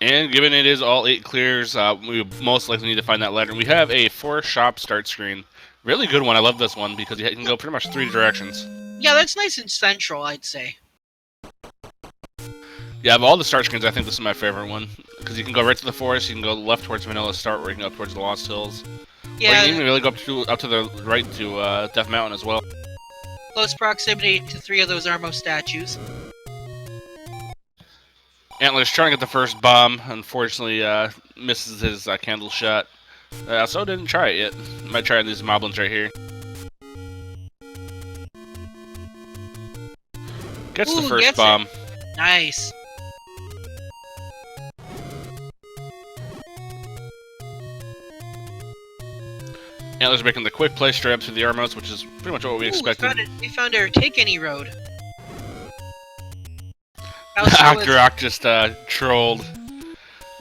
And given it is all 8 clears, we most likely need to find that ladder. We have a 4-shop start screen. Really good one. I love this one because you can go pretty much 3 directions. Yeah, that's nice and central, I'd say. Yeah, of all the start screens, I think this is my favorite one. Because you can go right to the forest, you can go left towards Vanilla Start, or you can go up towards the Lost Hills. Yeah, or you can even really go up to the right to Death Mountain as well. Close proximity to 3 of those Armo statues. Antlerz trying to get the first bomb, unfortunately misses his candle shot. So didn't try it yet. Might try these moblins right here. Gets the first bomb. Nice. Antlerz making the quick play straight up to the Armos, which is pretty much what we expected. We found our Take Any Road. Octorok just trolled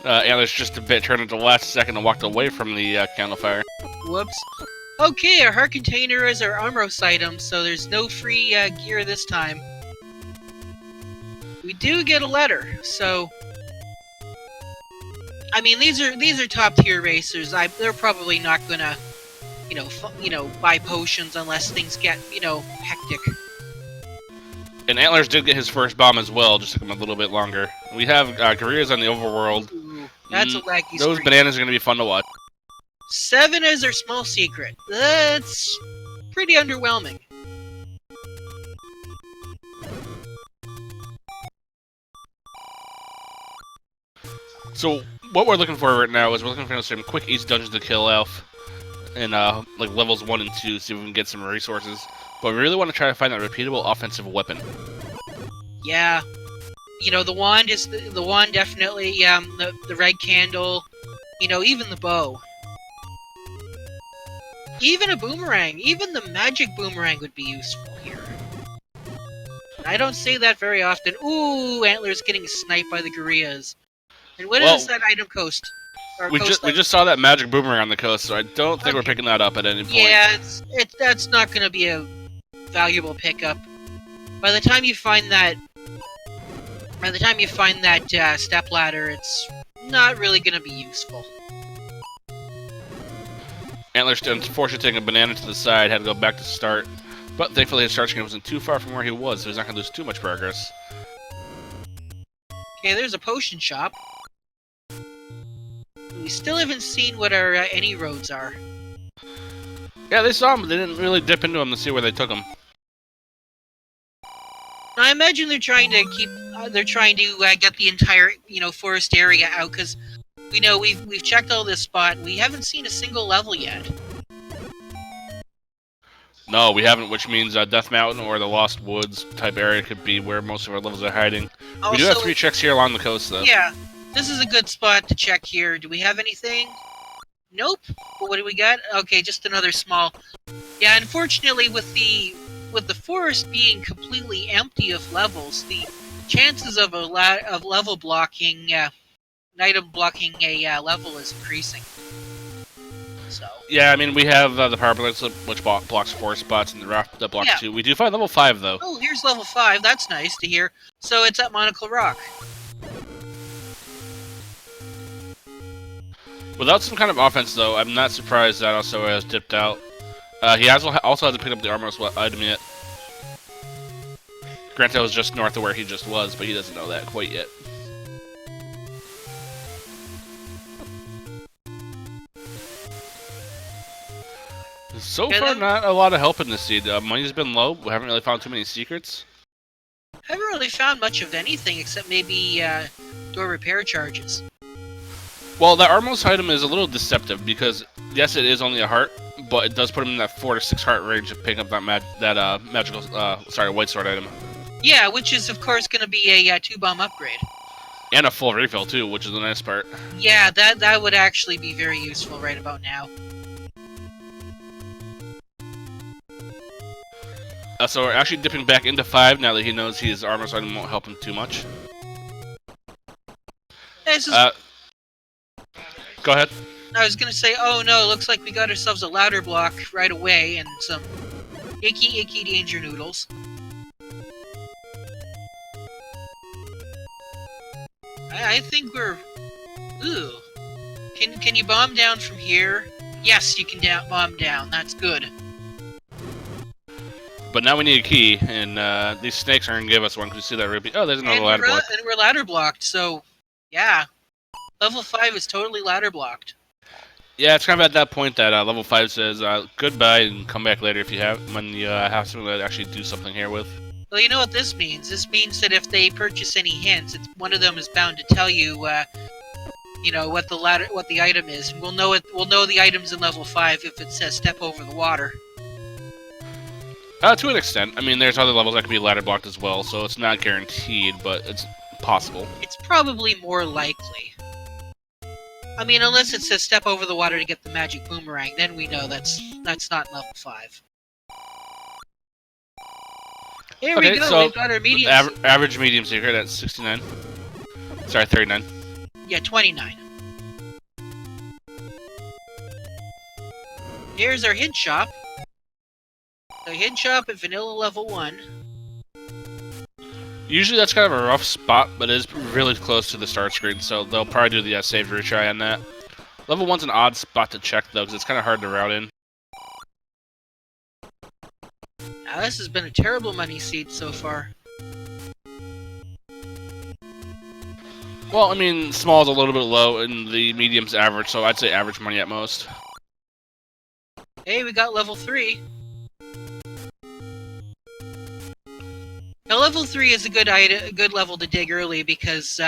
Antlerz just a bit, turned at the last second and walked away from the candle fire. Whoops. Okay, our heart container is our Armos item, so there's no free gear this time. We do get a letter, so I mean these are top tier racers. They're probably not gonna, buy potions unless things get hectic. And Antlerz did get his first bomb as well, just took him a little bit longer. We have Gorillas on the overworld. Ooh, that's a laggy Those screen. bananas are gonna be fun to watch. 7 is our small secret. That's pretty underwhelming. So what we're looking for right now is we're looking for some quick easy dungeons to kill Elf in like levels 1 and 2, see if we can get some resources. But we really want to try to find that repeatable offensive weapon. Yeah, the wand is the wand definitely. The red candle, even the bow, even a boomerang, even the magic boomerang would be useful here. I don't say that very often. Ooh, Antlerz getting sniped by the gorillas. And what is that item coast? We just saw that magic boomerang on the coast, so I don't think we're picking that up at any point. Yeah, that's not going to be a valuable pickup. By the time you find that, step ladder, it's not really going to be useful. Antlerz unfortunately taking a banana to the side, had to go back to start. But thankfully his start screen wasn't too far from where he was, so he's not going to lose too much progress. Okay, there's a potion shop. We still haven't seen what our any roads are. Yeah, they saw him, but they didn't really dip into him to see where they took him. I imagine they're trying to get the entire forest area out, because we've checked all this spot and we haven't seen a single level yet. No, we haven't, which means Death Mountain or the Lost Woods type area could be where most of our levels are hiding. Also, we do have 3 checks here along the coast, though. Yeah, this is a good spot to check here. Do we have anything? Nope. But what do we got? Okay, just another small. Yeah, unfortunately, with the forest being completely empty of levels, the chances of level blocking, an item blocking a level is increasing. So. Yeah, I mean, we have the power plants, which blocks 4 spots, and the raft that blocks 2. We do find level 5, though. Oh, here's level 5. That's nice to hear. So it's at Monocle Rock. Without some kind of offense, though, I'm not surprised that Alsoa has dipped out. He also hasn't picked up the Armos item yet. Granted, it was just north of where he just was, but he doesn't know that quite yet. So far, not a lot of help in this seed. Money's been low. We haven't really found too many secrets. Haven't really found much of anything except maybe door repair charges. Well, that Armos item is a little deceptive because, yes, it is only a heart, but it does put him in that 4 to 6 heart range of picking up that magical, white sword item. Yeah, which is of course going to be a 2-bomb upgrade. And a full refill too, which is the nice part. Yeah, that would actually be very useful right about now. So we're actually dipping back into 5 now that he knows his Armos item won't help him too much. Go ahead. I was gonna say, oh no, looks like we got ourselves a louder block right away and some icky danger noodles. I think we're Ooh. Can you bomb down from here? Yes, you can bomb down. That's good. But now we need a key, and these snakes aren't gonna give us one because you see that rupee. Oh, there's another ladder block. And we're ladder blocked, so yeah. Level 5 is totally ladder blocked. Yeah, it's kind of at that point that level 5 says goodbye and come back later if you have when you have something to actually do something here with. Well, you know what this means? This means that if they purchase any hints, one of them is bound to tell you, you know, what the item is. And we'll know it. We'll know the item's in level 5 if it says "step over the water." To an extent. I mean, there's other levels that can be ladder blocked as well, so it's not guaranteed, but it's possible. It's probably more likely. I mean, unless it says "step over the water to get the magic boomerang," then we know that's not in level 5. Here we go. So we've got our medium. Average medium secret at 69. Sorry, 39. Yeah, 29. Here's our hint shop. So hint shop at vanilla level 1. Usually that's kind of a rough spot, but it is really close to the start screen, so they'll probably do the save retry on that. Level 1's an odd spot to check, though, because it's kind of hard to route in. Now, this has been a terrible money seed so far. Well, I mean, small's a little bit low, and the medium's average, so I'd say average money at most. Hey, we got level 3. Now, level 3 is a good level to dig early because,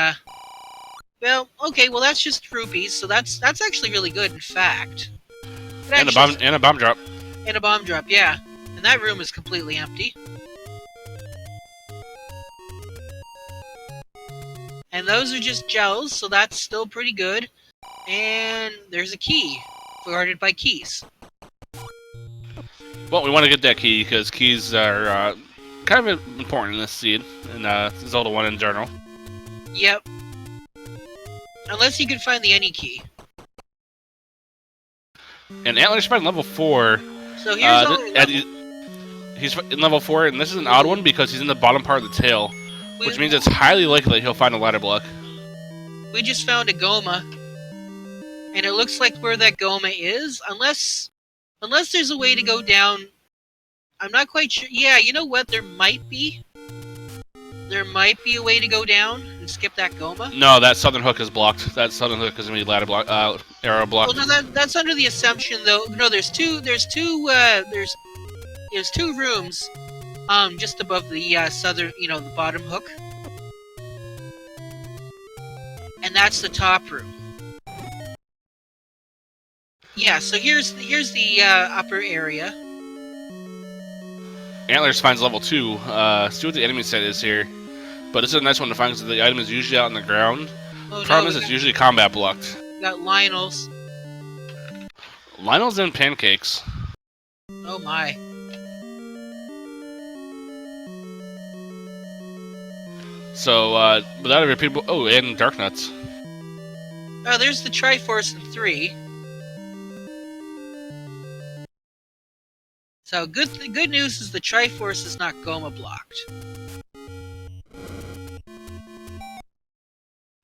well, okay, well that's just rupees, so that's actually really good. In fact, And a bomb drop. And a bomb drop, yeah. And that room is completely empty. And those are just gels, so that's still pretty good. And there's a key, guarded by keys. Well, we want to get that key because keys are kind of important in this seed, and Zelda 1 in general. Yep. Unless you can find the any key. And Antlerz spent level 4. So here's he's in level 4, and this is an odd one because he's in the bottom part of the tail, which means it's highly likely that he'll find a ladder block. We just found a Goma, and it looks like where that Goma is, unless there's a way to go down. I'm not quite sure. Yeah, you know what? There might be. There might be a way to go down and skip that Goma. No, that southern hook is blocked. That southern hook is gonna be ladder block, arrow block. Well, no, that's under the assumption, though. No, there's two rooms, just above the southern, the bottom hook, and that's the top room. Yeah, so here's the upper area. Antlerz finds level 2. See what the enemy set is here. But this is a nice one to find because the item is usually out on the ground. Oh, Problem is it's usually combat blocked. We got Lionel's. Lionel's and pancakes. Oh my. So, without a repeatable... Oh, and Dark Nuts. Oh, there's the Triforce in 3. So, good news is the Triforce is not Goma blocked.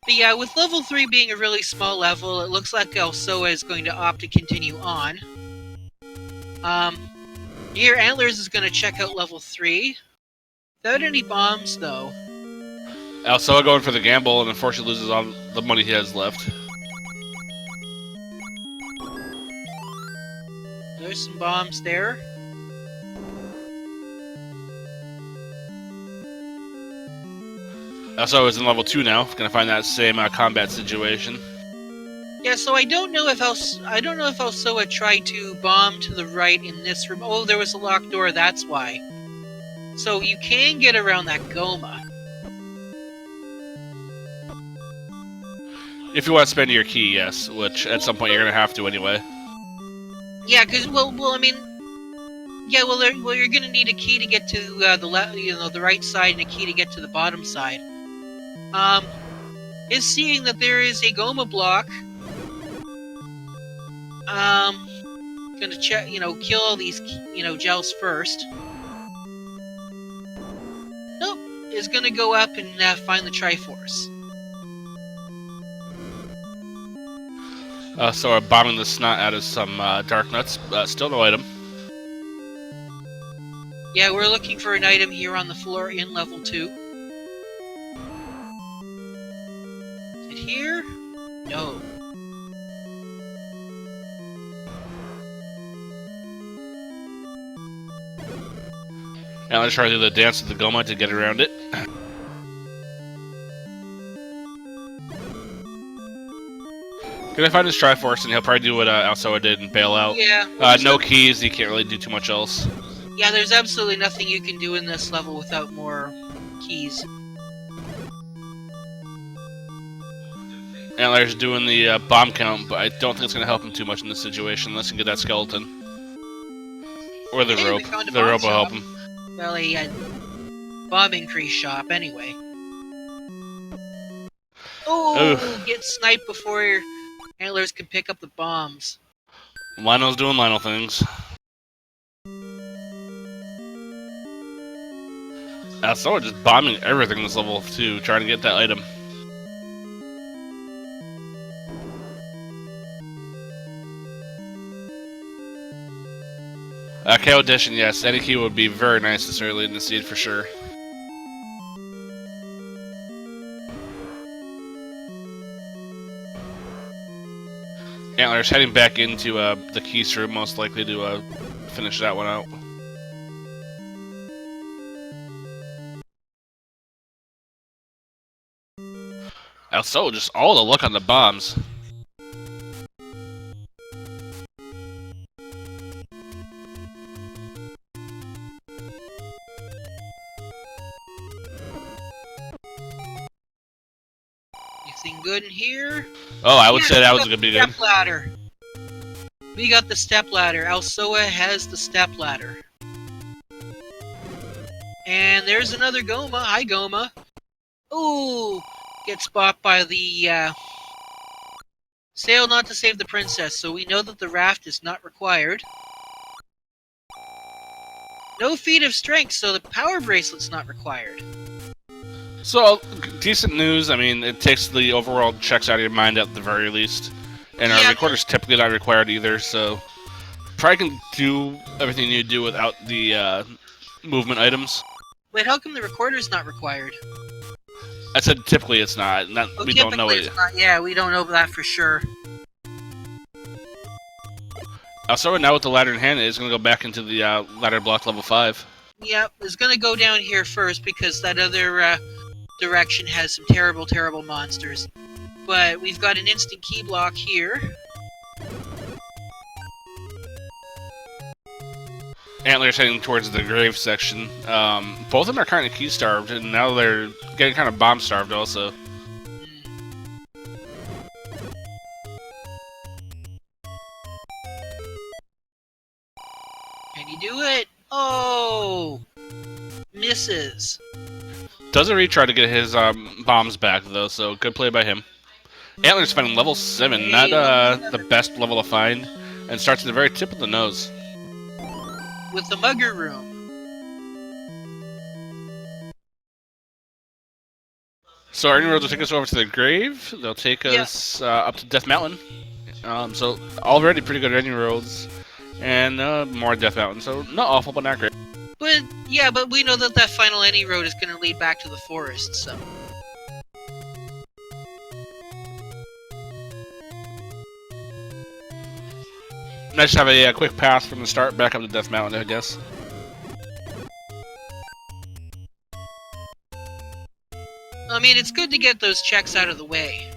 But yeah, with level 3 being a really small level, it looks like Alsoa is going to opt to continue on. Here, Antlerz is going to check out level 3. Without any bombs, though. Alsoa going for the gamble and unfortunately loses all the money he has left. There's some bombs there. Alsoa is in level 2 now. Gonna find that same combat situation. Yeah, so I don't know if Alsoa tried to bomb to the right in this room. Oh, there was a locked door, that's why. So you can get around that Goma. If you want to spend your key, yes, which at some point you're gonna have to anyway. Yeah, because well, I mean, yeah, well, you're gonna need a key to get to the right side and a key to get to the bottom side. Is seeing that there is a Goma block. Gonna check, kill all these, gels first. Nope, is gonna go up and find the Triforce. So we're bombing the snot out of some dark nuts. Still no item. Yeah, we're looking for an item here on the floor in level 2. Is it here? No. And let's try to do the dance of the Goma to get around it. Gonna find his Triforce, and he'll probably do what Alsoa did and bail out. Yeah. No keys, he can't really do too much else. Yeah, there's absolutely nothing you can do in this level without more keys. Antlerz doing the bomb count, but I don't think it's gonna help him too much in this situation unless he can get that skeleton. Or the rope. The rope will help him. Well, a bomb increase shop, anyway. Oh, get sniped before Antlerz can pick up the bombs. Lionel's doing Lionel things. Alsoa just bombing everything in this level 2, trying to get that item. KO addition, yes. Any key would be very nice this early in the seed for sure. Antlerz heading back into the keys room, most likely to finish that one out. Also, just all the luck on the bombs. Anything good in here? Oh, I would say that was gonna be good. Step ladder. We got the step ladder. Alsoa has the step ladder. And there's another Goma. Hi, Goma. Ooh, gets bought by the sail not to save the princess, so we know that the raft is not required. No feat of strength, so the power bracelet's not required. So, decent news. I mean, it takes the overall checks out of your mind at the very least. And our recorder's typically not required either, so probably can do everything you need to do without the movement items. Wait, how come the recorder's not required? I said typically it's not. We don't know it. Yeah, we don't know that for sure. Alsoa now with the ladder in hand is going to go back into the ladder block level 5. Yep, it's going to go down here first because that other direction has some terrible, terrible monsters. But we've got an instant key block here. Antlerz heading towards the grave section. Both of them are kind of key starved, and now they're getting kind of bomb starved also. Can you do it? Oh! Misses. Doesn't retry to get his bombs back though, so good play by him. Antlerz finding level 7, not the best level to find, and starts at the very tip of the nose. With the mugger room. So our roads will take us over to the grave. They'll take us up to Death Mountain. So already pretty good ending roads, and more Death Mountain. So not awful, but not great. But yeah, but we know that that final any road is going to lead back to the forest. So. Let's have a quick pass from the start back up to Death Mountain, I guess. I mean, it's good to get those checks out of the way.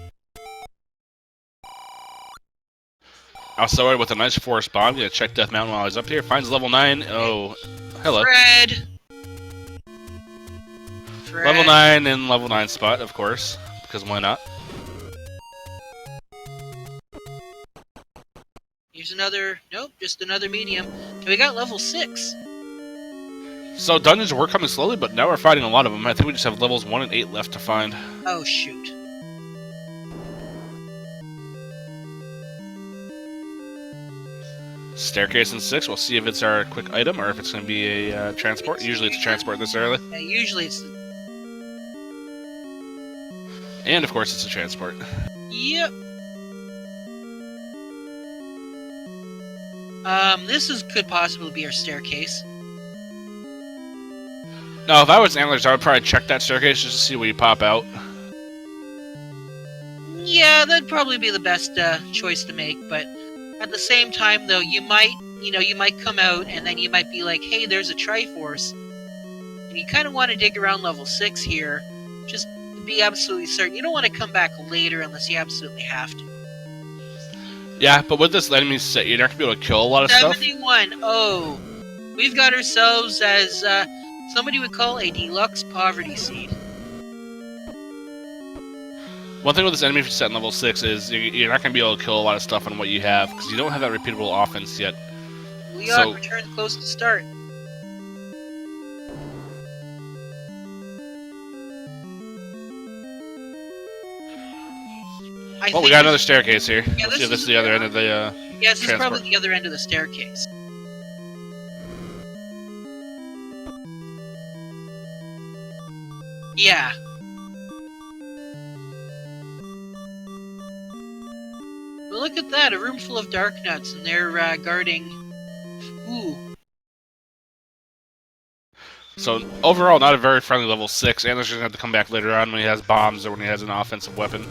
Alsoa with a nice forest bomb. Gonna check Death Mountain while he's up here. Finds level 9. Oh, hello. Fred. Level 9 in level 9 spot, of course, because why not? Here's another. Nope, just another medium. And we got level 6. So dungeons were coming slowly, but now we're fighting a lot of them. I think we just have levels 1 and 8 left to find. Oh shoot. Staircase in 6. We'll see if it's our quick item or if it's going to be a transport. Usually it's a transport this early. Yeah, usually it's. And of course it's a transport. Yep. Could possibly be our staircase. No, if I was Antlerz, I would probably check that staircase just to see what you pop out. Yeah, that'd probably be the best choice to make, but at the same time, though, you might come out and then you might be like, hey, there's a Triforce. And you kind of want to dig around level 6 here, just to be absolutely certain. You don't want to come back later unless you absolutely have to. Yeah, but with this enemy set, you're not going to be able to kill a lot of stuff. 71. Oh, we've got ourselves as somebody would call a deluxe poverty seed. One thing with this enemy set in level 6 is you're not going to be able to kill a lot of stuff on what you have, because you don't have that repeatable offense yet. Leon returns close to start. We got another staircase here. Yeah, this is the other end of the Yes, this is transport. probably the other end of the staircase. Yeah. Well, look at that, a room full of dark nuts, and they're guarding... Ooh. So, overall, not a very friendly level 6. Antlerz is going to have to come back later on when he has bombs or when he has an offensive weapon.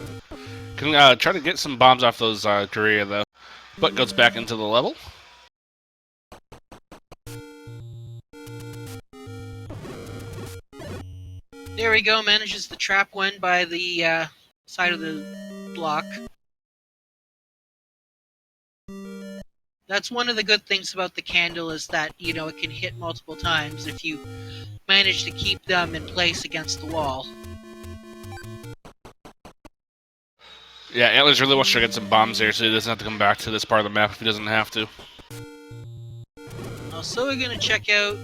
Can try to get some bombs off those Korea, though. But goes back into the level. There we go, manages to trap one by the side of the block. That's one of the good things about the candle is that, you know, it can hit multiple times if you manage to keep them in place against the wall. Yeah, Antlerz really wants to get some bombs here so he doesn't have to come back to this part of the map if he doesn't have to. So we're gonna check out...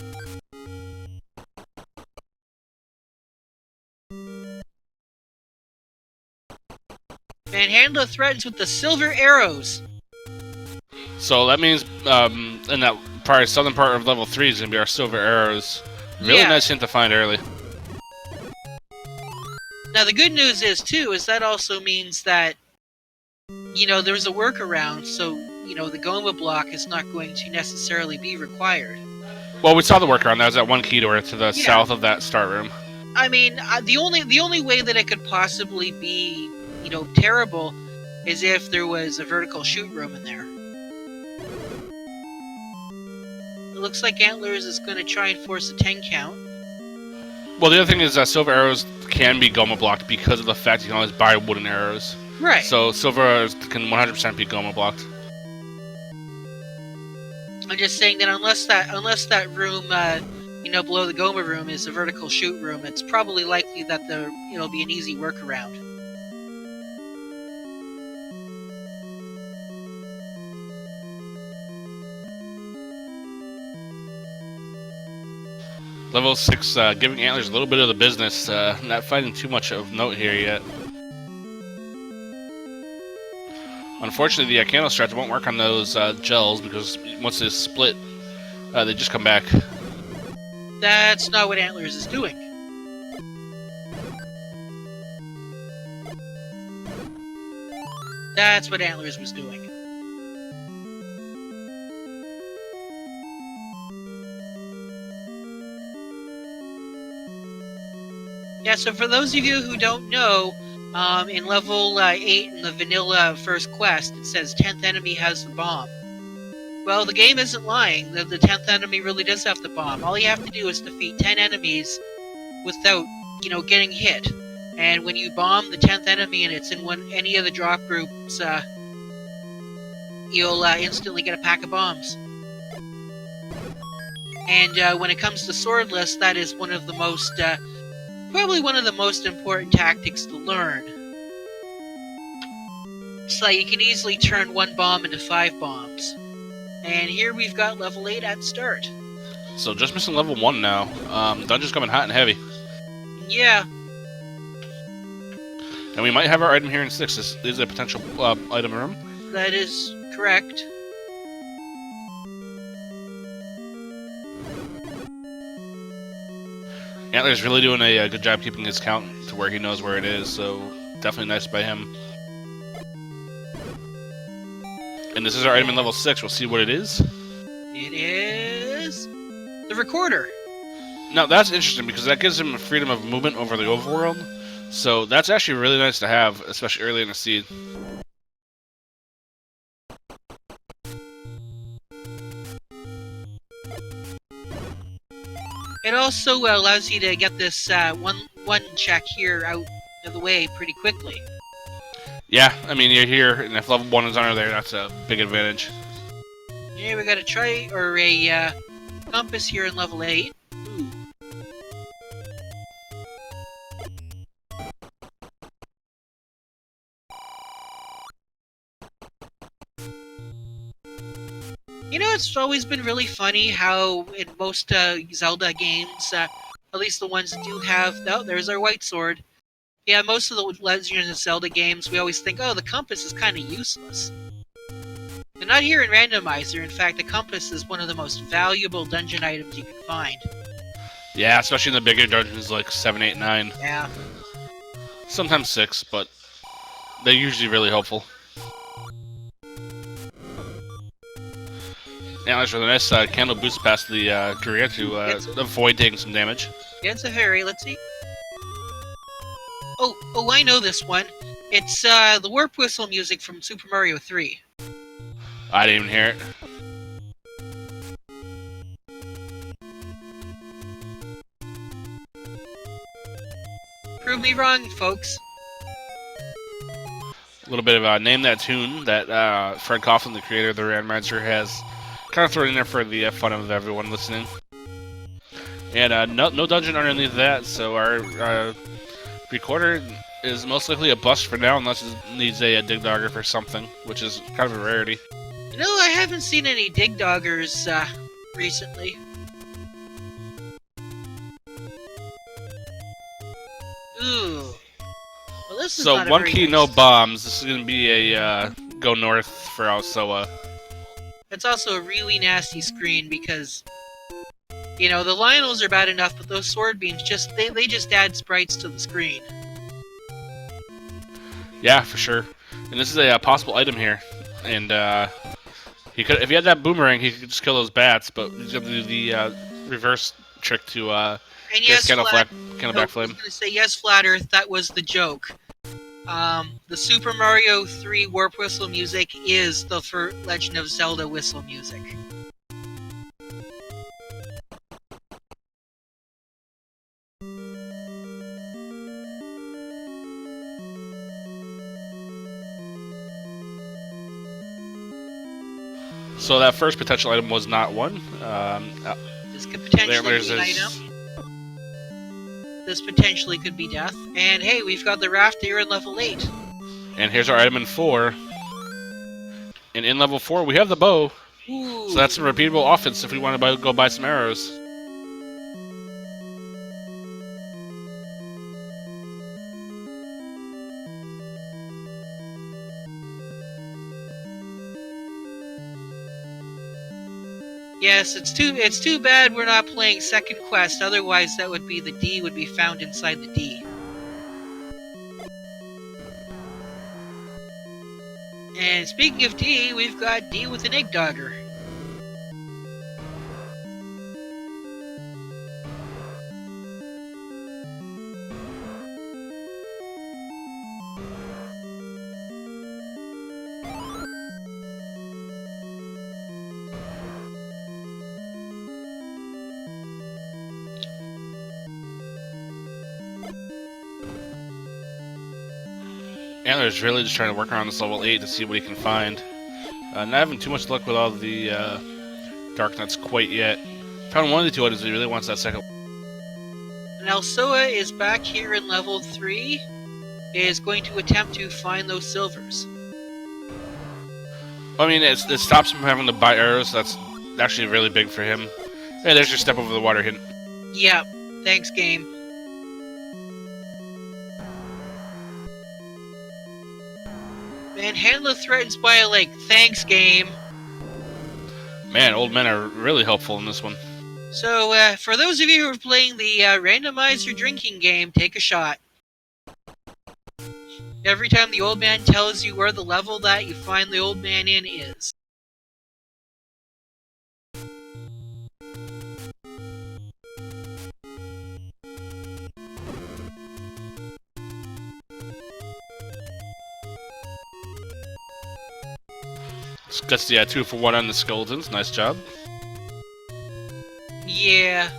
Manhandler threatens with the silver arrows. So that means in that probably southern part of level 3 is going to be our silver arrows. Really nice hint to find early. Now the good news is, too, is that also means that, you know, there's a workaround, so, you know, the Goma block is not going to necessarily be required. Well, we saw the workaround. That was that one key door to the south of that start room. I mean, the only way that it could possibly be, you know, terrible is if there was a vertical shoot room in there. It looks like Antlerz is going to try and force a 10 count. Well, the other thing is that silver arrows can be Goma blocked because of the fact you can always buy wooden arrows. Right. So silver arrows can 100% be Goma blocked. I'm just saying that unless that room, you know, below the Goma room is a vertical shoot room, it's probably likely that it'll be an easy workaround. Level 6 giving Antlerz a little bit of the business, not finding too much of note here yet. Unfortunately, the candle strats won't work on those gels because once they split, they just come back. That's not what Antlerz is doing. That's what Antlerz was doing. Yeah, so for those of you who don't know, in level 8 in the vanilla first quest, it says 10th enemy has the bomb. Well, the game isn't lying. The 10th enemy really does have the bomb. All you have to do is defeat 10 enemies without, you know, getting hit. And when you bomb the 10th enemy and it's in any of the drop groups, you'll instantly get a pack of bombs. And when it comes to swordless, that is one of the most... probably one of the most important tactics to learn. So you can easily turn one bomb into 5 bombs. And here we've got level 8 at start. So just missing level 1 now. Dungeon's coming hot and heavy. Yeah. And we might have our item here in 6. This is a potential item room. That is correct. Antlerz really doing a good job keeping his count to where he knows where it is, so definitely nice by him. And this is our item in level 6. We'll see what it is. It is the recorder. Now that's interesting because that gives him freedom of movement over the overworld. So that's actually really nice to have, especially early in the seed. It also allows you to get this one check here out of the way pretty quickly. Yeah, I mean, you're here, and if level 1 is under there, that's a big advantage. Yeah, we got a compass here in level 8. Ooh. You know, it's always been really funny how in most Zelda games, at least the ones that do have... Oh, there's our white sword. Yeah, most of the Legend of Zelda games, we always think, oh, the compass is kind of useless. But not here in Randomizer. In fact, the compass is one of the most valuable dungeon items you can find. Yeah, especially in the bigger dungeons like 7, 8, 9. Yeah. Sometimes 6, but they're usually really helpful. Yeah, that's really nice. Candle boost past the career to avoid taking some damage. Yeah, it's a fairy. Let's see. Oh, I know this one. It's the warp whistle music from Super Mario 3. I didn't even hear it. Prove me wrong, folks. A little bit of Name That Tune that Fred Coughlin, the creator of the Randomizer, has kind of thrown in there for the fun of everyone listening. And no dungeon underneath that, so our recorder is most likely a bust for now, unless it needs a dig dogger for something, which is kind of a rarity. No, I haven't seen any dig doggers recently. Ooh. Well, this is So not a one very key, nice... no bombs. This is going to be a go north for Alsoa. It's also a really nasty screen because, you know, the Lionels are bad enough, but those sword beams they just add sprites to the screen. Yeah, for sure. And this is a possible item here. And he could, if he had that boomerang, he could just kill those bats. But he's going to do the reverse trick to And get yes, Candleback I was Flame. going to say yes, Flat Earth. That was the joke. The Super Mario 3 warp whistle music is the Legend of Zelda whistle music. So that first potential item was not one. This could potentially there's be an item. This potentially could be death. And hey, we've got the raft here in level 8. And here's our item in 4. And in level 4, we have the bow. Ooh. So that's some repeatable offense if we want to go buy some arrows. Yes, it's too bad we're not playing second quest, otherwise that would be the D would be found inside the D. And speaking of D, we've got D with an egg dogger. Antlerz really just trying to work around this level 8 to see what he can find. Not having too much luck with all the Dark Nuts quite yet. Found one of the two items he really wants that second. And Alsoa is back here in level 3, is going to attempt to find those silvers. I mean, it stops him from having to buy arrows. That's actually really big for him. Hey, there's your step over the water hint. Yeah, thanks, game. And Handler threatens by a lake. Thanks, game. Man, old men are really helpful in this one. So, for those of you who are playing the Randomizer drinking game, take a shot. Every time the old man tells you where the level that you find the old man in is. Gets the 2-for-1 on the skeletons. Nice job. Yeah.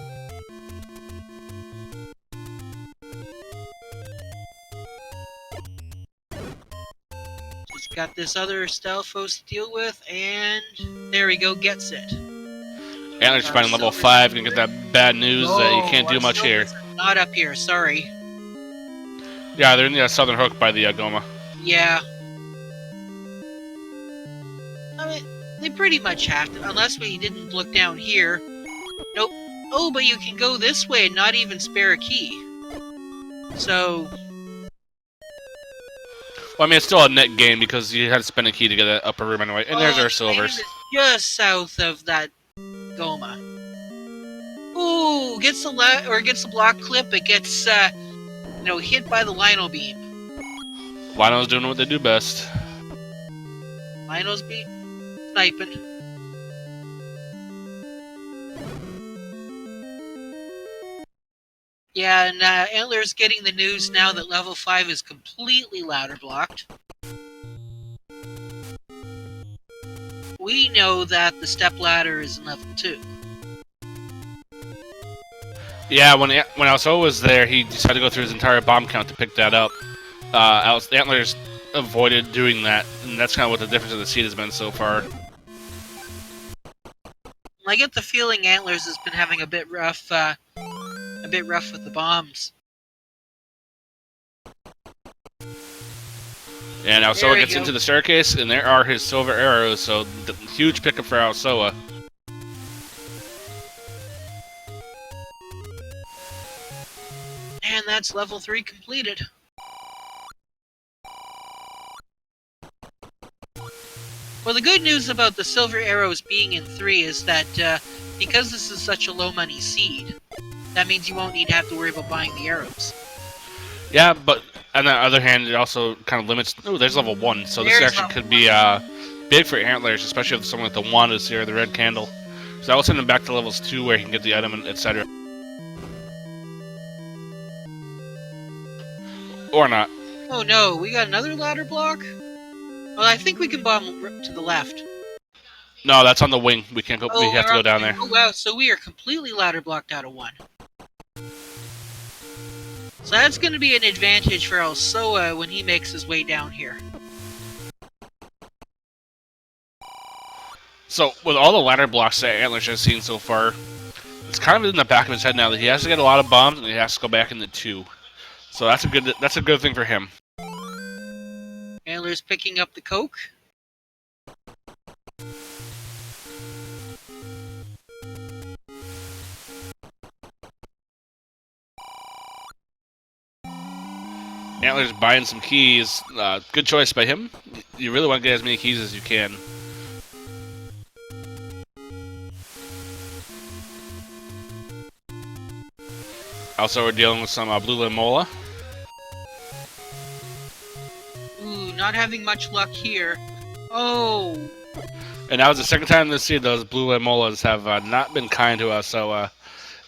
Just got this other Stalfos to deal with, and there we go, gets it. Antlerz finding level 5. Gonna get that bad news that you can't do much here. Not up here, sorry. Yeah, they're in the southern hook by the Goma. Yeah. I mean, they pretty much have to, unless we didn't look down here. Nope. Oh, but you can go this way and not even spare a key. So... Well, I mean, it's still a net gain because you had to spend a key to get that upper room anyway. And there's our silvers. Just south of that Goma. Ooh, gets the block clip. It gets hit by the Lino beam. Lino's doing what they do best. Lino's sniping. Yeah, and Antlerz getting the news now that level 5 is completely ladder blocked. We know that the step ladder is in level 2. Yeah, when Alsoa was there, he just had to go through his entire bomb count to pick that up. Antlerz avoided doing that, and that's kind of what the difference of the seed has been so far. I get the feeling Antlerz has been having a bit rough with the bombs. And Alsoa gets into the staircase, and there are his silver arrows, so huge pickup for Alsoa. And that's level 3 completed. Well, the good news about the silver arrows being in 3 is that because this is such a low money seed, that means you won't need to have to worry about buying the arrows. Yeah, but on the other hand, it also kind of limits... Oh, there's level 1, so this actually could be big for Antlerz, especially if someone with the wand is here, the red candle. So that will send him back to levels 2 where he can get the item, etc. Or not. Oh no, we got another ladder block? Well, I think we can bomb to the left. No, that's on the wing. We can't go. We have to go down there. Oh wow, so we are completely ladder blocked out of 1. So that's going to be an advantage for Alsoa when he makes his way down here. So, with all the ladder blocks that Antlerz has seen so far, it's kind of in the back of his head now that he has to get a lot of bombs and he has to go back into 2. So that's a good thing for him. Antlerz picking up the coke. Antlerz buying some keys. Good choice by him. You really want to get as many keys as you can. Also, we're dealing with some blue Lemola. Ooh, not having much luck here. Oh! And that was the second time this season those blue Lemolas have not been kind to us, so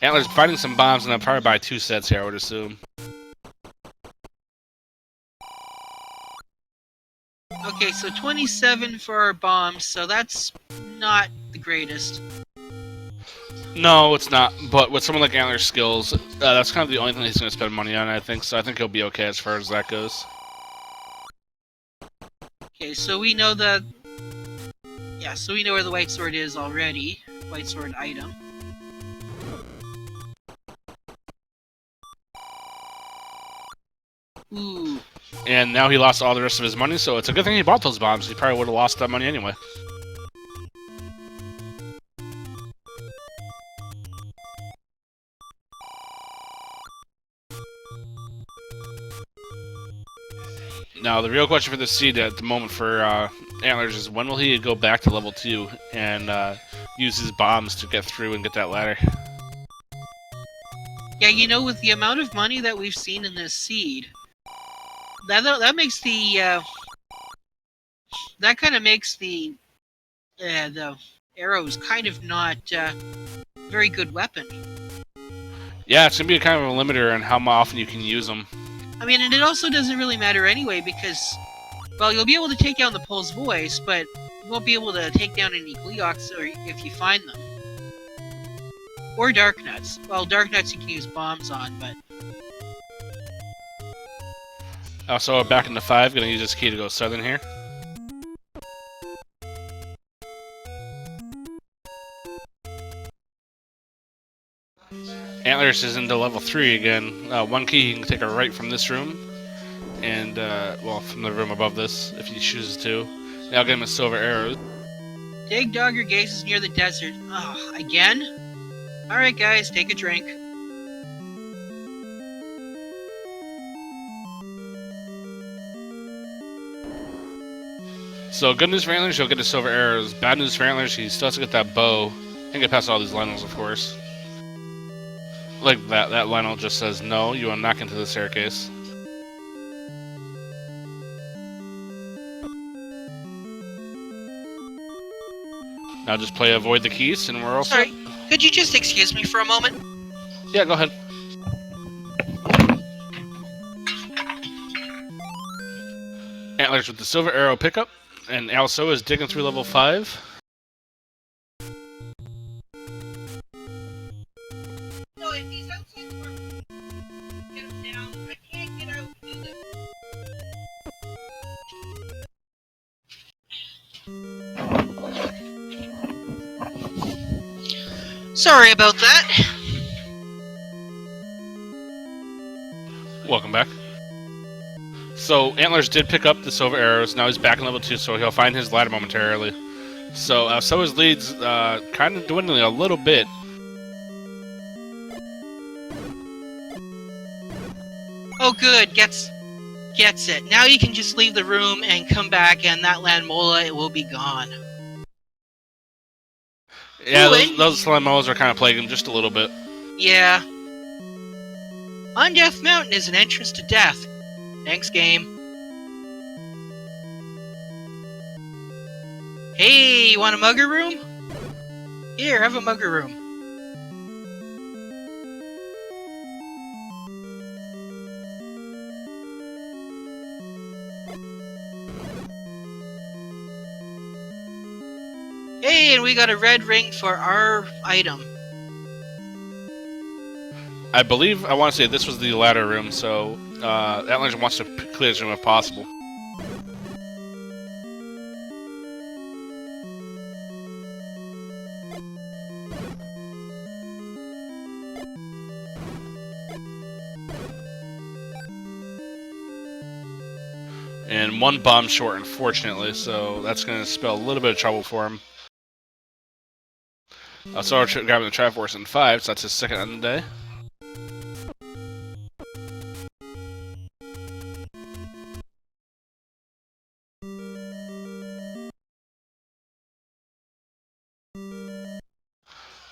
Antlerz finding some bombs, and I'll probably buy 2 sets here, I would assume. Okay, so 27 for our bombs, so that's not the greatest. No, it's not. But with someone like Antler's skills, that's kind of the only thing he's going to spend money on, I think. So I think he'll be okay as far as that goes. Okay, so we know that... Yeah, so we know where the white sword is already. White sword item. Ooh. And now he lost all the rest of his money, so it's a good thing he bought those bombs. He probably would have lost that money anyway. Now, the real question for this seed at the moment for Antlerz is when will he go back to level 2 and use his bombs to get through and get that ladder? Yeah, you know, with the amount of money that we've seen in this seed, that makes the that kind of makes the arrows kind of not very good weapon. Yeah, it's gonna be a kind of a limiter on how often you can use them. I mean, and it also doesn't really matter anyway because, well, you'll be able to take down the Pole's voice, but You won't be able to take down any Gleeoks or if you find them. Or Dark Nuts. Well, Dark Nuts you can use bombs on, but... So back into 5, gonna use this key to go southern here. Antlerz is into level 3 again. One key, he can take a right from this room, and, well, from the room above this, if he chooses to. And I'll get him a silver arrows. Dig Dogger gazes near the desert. Ugh, again? Alright guys, take a drink. So, good news for Antlerz, he'll get his silver arrows. Bad news for Antlerz, he still has to get that bow. And get past all these Lionels, of course. Like that Lionel just says, no, you will not get into the staircase. Now just play Avoid the Keys, and we're all set. Sorry, could you just excuse me for a moment? Yeah, go ahead. Antlerz with the silver arrow pickup, and Alsoa is digging through level 5. No, if he's outside the room, get him down. I can't get out and do this. Sorry about that. Welcome back. So, Antlerz did pick up the silver arrows. Now he's back in level 2, so he'll find his ladder momentarily. So, Alsoa's lead's kind of dwindling a little bit. Oh good, gets it. Now you can just leave the room and come back and that land mola, it will be gone. Yeah, Ooh, those slime moles are kind of plaguing him just a little bit. Yeah. On Death Mountain is an entrance to death. Thanks, game. Hey, you want a mugger room? Here, have a mugger room. Hey, and we got a red ring for our item. I believe, I want to say this was the ladder room, so Antlerz wants to clear this room if possible. And one bomb short, unfortunately, so that's going to spell a little bit of trouble for him. So we're grabbing the Triforce in 5, so that's his second on the day.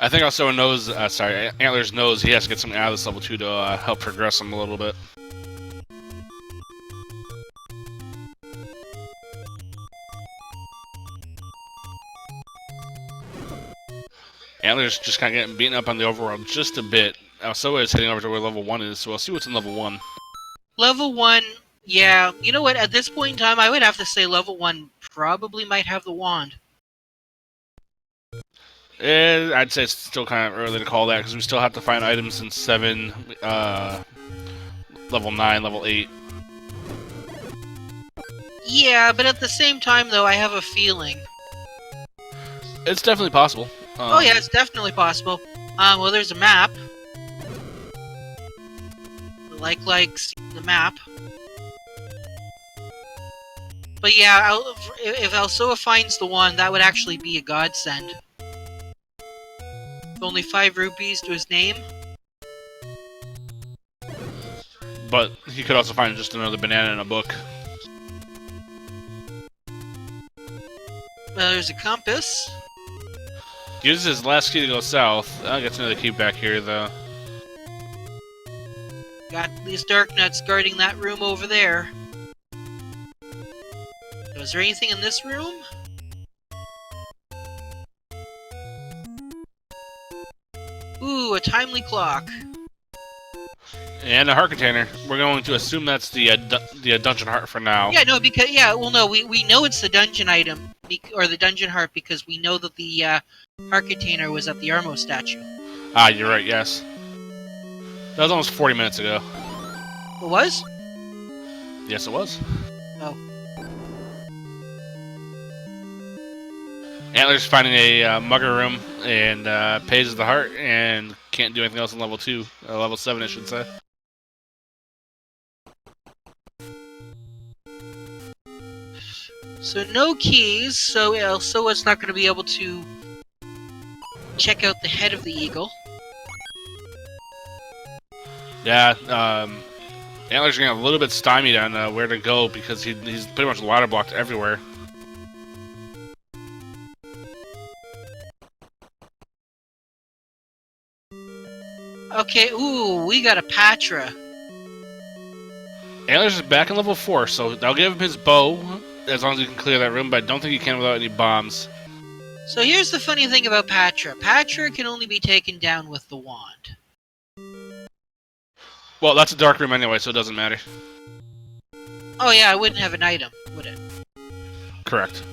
I think also knows, Antlerz knows he has to get something out of this level 2 to help progress him a little bit. Antlerz just kind of getting beaten up on the overworld just a bit. Alsoa is heading over to where level 1 is, so we'll see what's in level 1. Level 1, yeah, you know what, at this point in time, I would have to say level 1 probably might have the wand. I'd say it's still kind of early to call that, because we still have to find items in 7, level 9, level 8. Yeah, but at the same time, though, I have a feeling. It's definitely possible. Oh yeah, it's definitely possible. Well, there's a map. Likes the map. But yeah, if Alsoa finds the one, that would actually be a godsend. With only 5 rupees to his name. But he could also find just another banana in a book. There's a compass. Uses his last key to go south. I'll get another key back here, though. Got these dark nuts guarding that room over there. Was there anything in this room? Ooh, a timely clock. And a heart container. We're going to assume that's the dungeon heart for now. Yeah, no, because, yeah, well, no, we know it's the dungeon item. or the dungeon heart, because we know that the heart container was at the Armo statue. Ah, you're right. Yes, that was almost 40 minutes ago. It was? Yes, it was. Oh. Antler's finding a mugger room and pays the heart and can't do anything else in level 2, level 7, I should say. So no keys, so Alsoa's not going to be able to check out the head of the eagle. Yeah, Antler's getting a little bit stymied on where to go because he's pretty much ladder blocked everywhere. Okay, ooh, we got a Patra. Antler's is back in level 4, so I'll give him his bow as long as he can clear that room, but I don't think he can without any bombs. So here's the funny thing about Patra. Patra can only be taken down with the wand. Well, that's a dark room anyway, so it doesn't matter. Oh yeah, I wouldn't have an item, would it? Correct.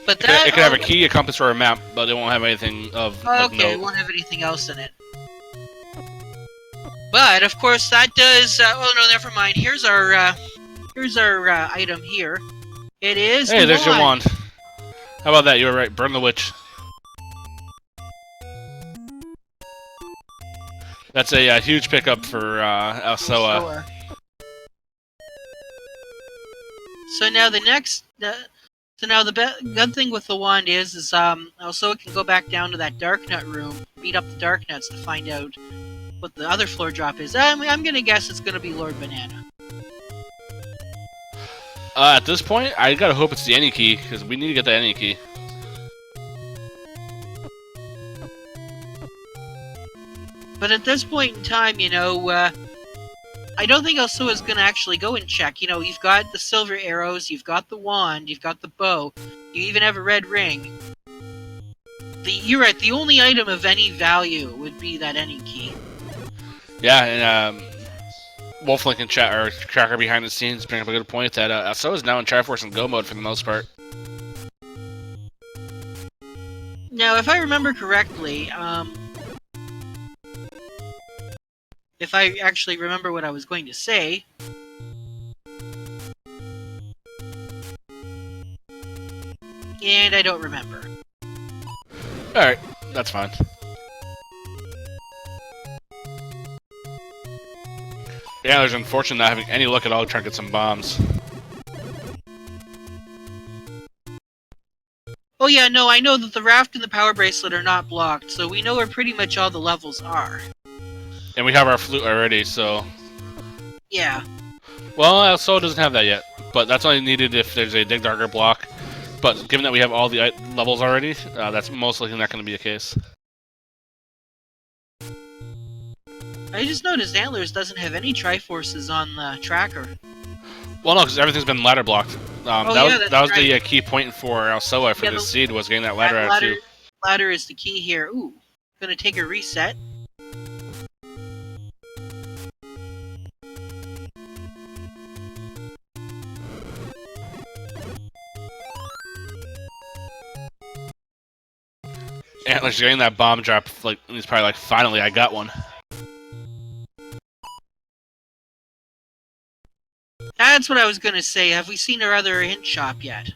But It that could have a key, a compass, or a map, but it won't have anything of okay, note. it won't have anything else in it. But of course, that does. Oh no, never mind. Here's our item here. It is. Hey, there's your wand. wand. How about that? You were right. Burn the witch. That's a huge pickup for Alsoa. So now the next. So now the good thing with the wand is Alsoa can go back down to that dark nut room, beat up the dark nuts to find out what the other floor drop is. I'm gonna guess it's gonna be Lord Banana. At this point, I gotta hope it's the any key, because we need to get the any key. But at this point in time, you know, I don't think Alsoa's gonna actually go and check. You know, you've got the silver arrows, you've got the wand, you've got the bow, you even have a red ring. You're right, the only item of any value would be that any key. Yeah, and Wolflink and our tracker behind the scenes bring up a good point that Alsoa is now in Triforce and Go mode for the most part. Now, if I remember correctly, if I actually remember what I was going to say, and I don't remember. Alright, that's fine. Yeah, there's unfortunate not having any luck at all trying to get some bombs. Oh yeah, no, I know that the raft and the power bracelet are not blocked, so we know where pretty much all the levels are. And we have our flute already, so... Yeah. Well, Alsoa doesn't have that yet, but that's only needed if there's a Dig Darker block. But given that we have all the levels already, that's most likely not going to be the case. I just noticed Antlerz doesn't have any Triforces on the tracker. Well, no, because everything's been ladder blocked. That was right. the key point for Alsoa for this seed, was getting that ladder out too. Ladder is the key here. Ooh, gonna take a reset. Antlerz getting that bomb drop, like, he's probably like, finally, I got one. That's what I was gonna say. Have we seen our other hint shop yet?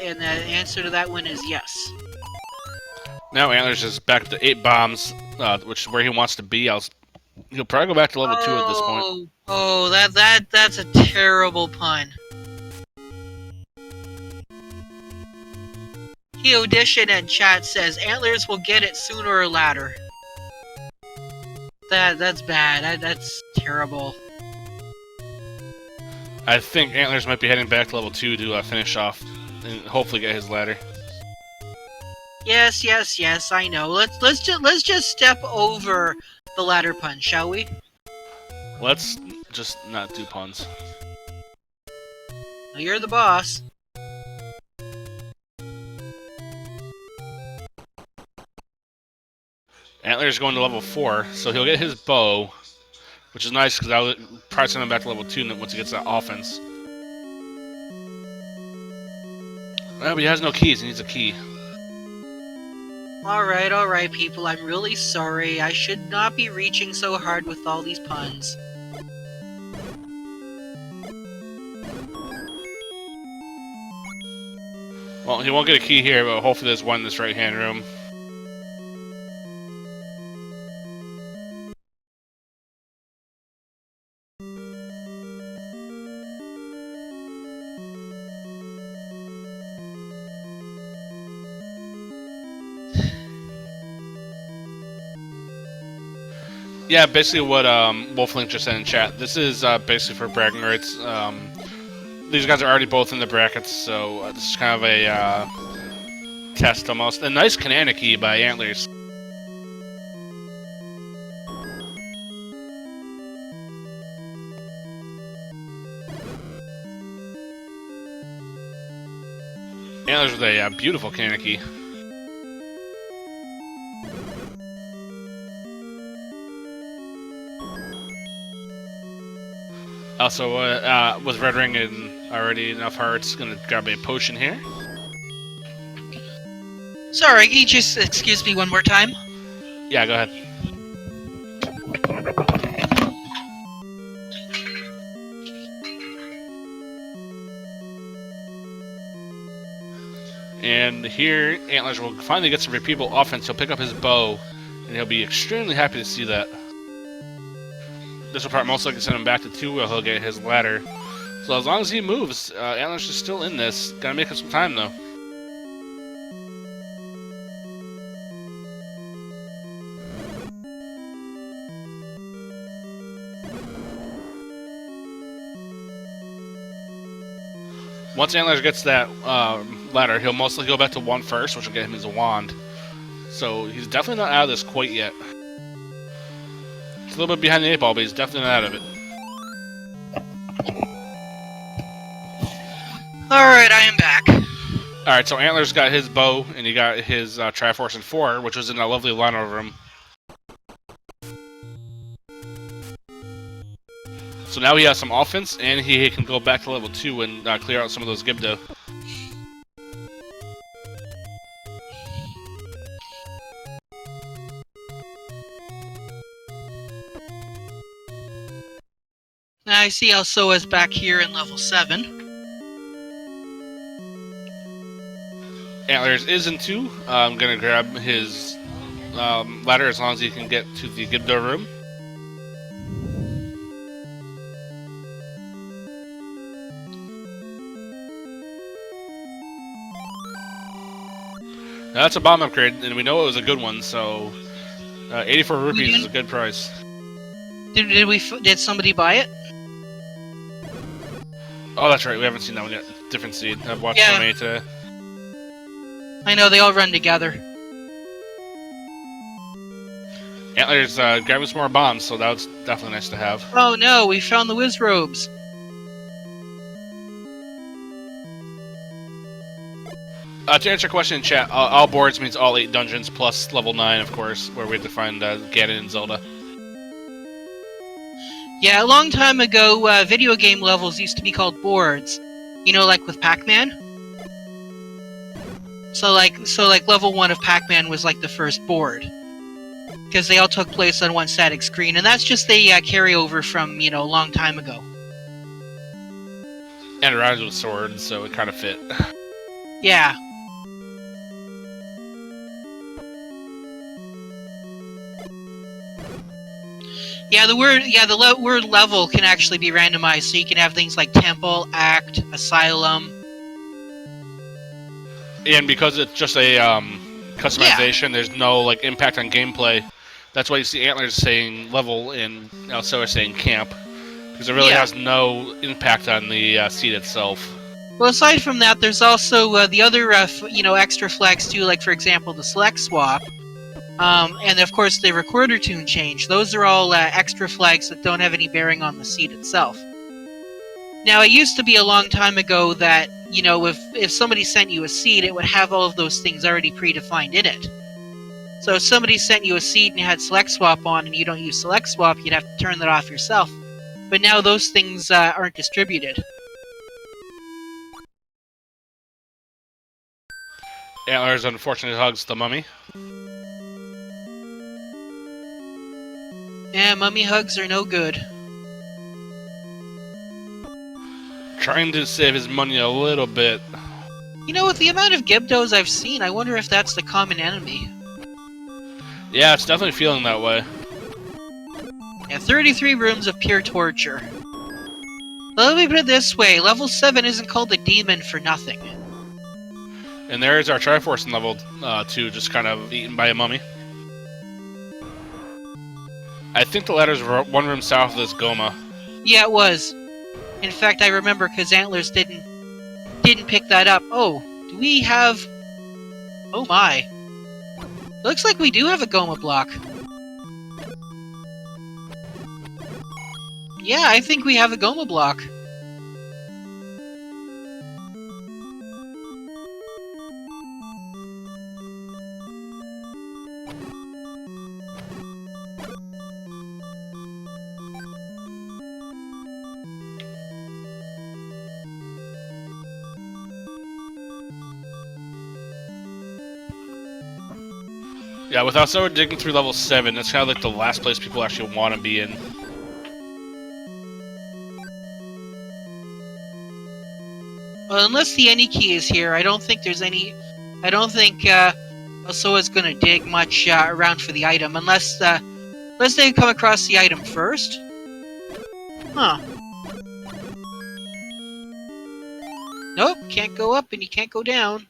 And the answer to that one is yes. Now Antlerz is back up to 8 bombs, which is where he wants to be. He'll probably go back to level 2 at this point. Oh, that's a terrible pun. He audition and chat says Antlerz will get it sooner or later. That's bad. That's terrible. I think Antlerz might be heading back to level 2 to finish off and hopefully get his ladder. Yes, I know. Let's just step over the ladder pun, shall we? Let's just not do puns. Now you're the boss. Antler's going to level 4, so he'll get his bow, which is nice because I'll probably send him back to level 2 once he gets that offense. But he has no keys. He needs a key. Alright, people. I'm really sorry. I should not be reaching so hard with all these puns. Well, he won't get a key here, but hopefully there's one in this right-hand room. Yeah, basically what Wolflink just said in chat. This is basically for bragging rights. These guys are already both in the brackets, so this is kind of a test almost. A nice Canana key by Antlerz. Antlerz with a beautiful Canana key. Also, with Red Ring and already enough hearts, gonna grab a potion here. Sorry, can you just excuse me one more time? Yeah, go ahead. And here, Antlerz will finally get some repeatable offense. He'll pick up his bow, and he'll be extremely happy to see that. This will probably most likely send him back to 2 where he'll get his ladder. So as long as he moves, Antlerz is still in this. Gotta make him some time, though. Once Antlerz gets that ladder, he'll mostly go back to 1 first, which will get him his wand. So he's definitely not out of this quite yet. He's a little bit behind the 8 ball, but he's definitely not out of it. Alright, I am back. Alright, so Antlerz got his bow, and he got his Triforce in 4, which was in a lovely line over him. So now he has some offense, and he can go back to level 2 and clear out some of those Gibdo. I see Alsoa's back here in level 7. Antlerz is in 2. I'm gonna grab his ladder as long as he can get to the Gibdo room. Now that's a bomb upgrade, and we know it was a good one, so 84 rupees is a good price. Did somebody buy it? Oh, that's right, we haven't seen that one yet. Different seed. I've watched so many today. I know, they all run together. Antlerz grabbing some more bombs, so that was definitely nice to have. Oh no, we found the Wiz Robes. To answer your question in chat, all boards means all 8 dungeons plus level 9, of course, where we have to find Ganon and Zelda. Yeah, a long time ago, video game levels used to be called boards. You know, like with Pac-Man? So like level 1 of Pac-Man was like the first board. Because they all took place on one static screen, and that's just a carryover from, you know, a long time ago. And it rhymes with sword, so it kind of fit. Yeah. Yeah, the word level can actually be randomized, so you can have things like temple, act, asylum. And because it's just a customization, there's no like impact on gameplay. That's why you see Antlerz saying level and Alsoa saying camp, because it really has no impact on the seed itself. Well, aside from that, there's also the other extra flags too, like for example the select swap. And of course the recorder tune change. Those are all extra flags that don't have any bearing on the seed itself. Now, it used to be a long time ago that, you know, if somebody sent you a seed, it would have all of those things already predefined in it. So if somebody sent you a seed and you had select swap on and you don't use select swap, you'd have to turn that off yourself. But now those things aren't distributed. Antlerz unfortunately hugs the mummy. Yeah, mummy hugs are no good. Trying to save his money a little bit. You know, with the amount of Gibdos I've seen, I wonder if that's the common enemy. Yeah, it's definitely feeling that way. Yeah, 33 rooms of pure torture. Let me put it this way, level 7 isn't called a demon for nothing. And there's our Triforce in level 2, just kind of eaten by a mummy. I think the ladder's one room south of this Goma. Yeah, it was. In fact, I remember because Antlerz didn't pick that up. Oh, do we have... Oh my. Looks like we do have a Goma block. Yeah, I think we have a Goma block. Yeah, with Alsoa digging through level 7, that's kind of like the last place people actually want to be in. Well, unless the any key is here, I don't think there's any... I don't think Alsoa's gonna dig much around for the item, unless they come across the item first. Huh. Nope, can't go up and you can't go down.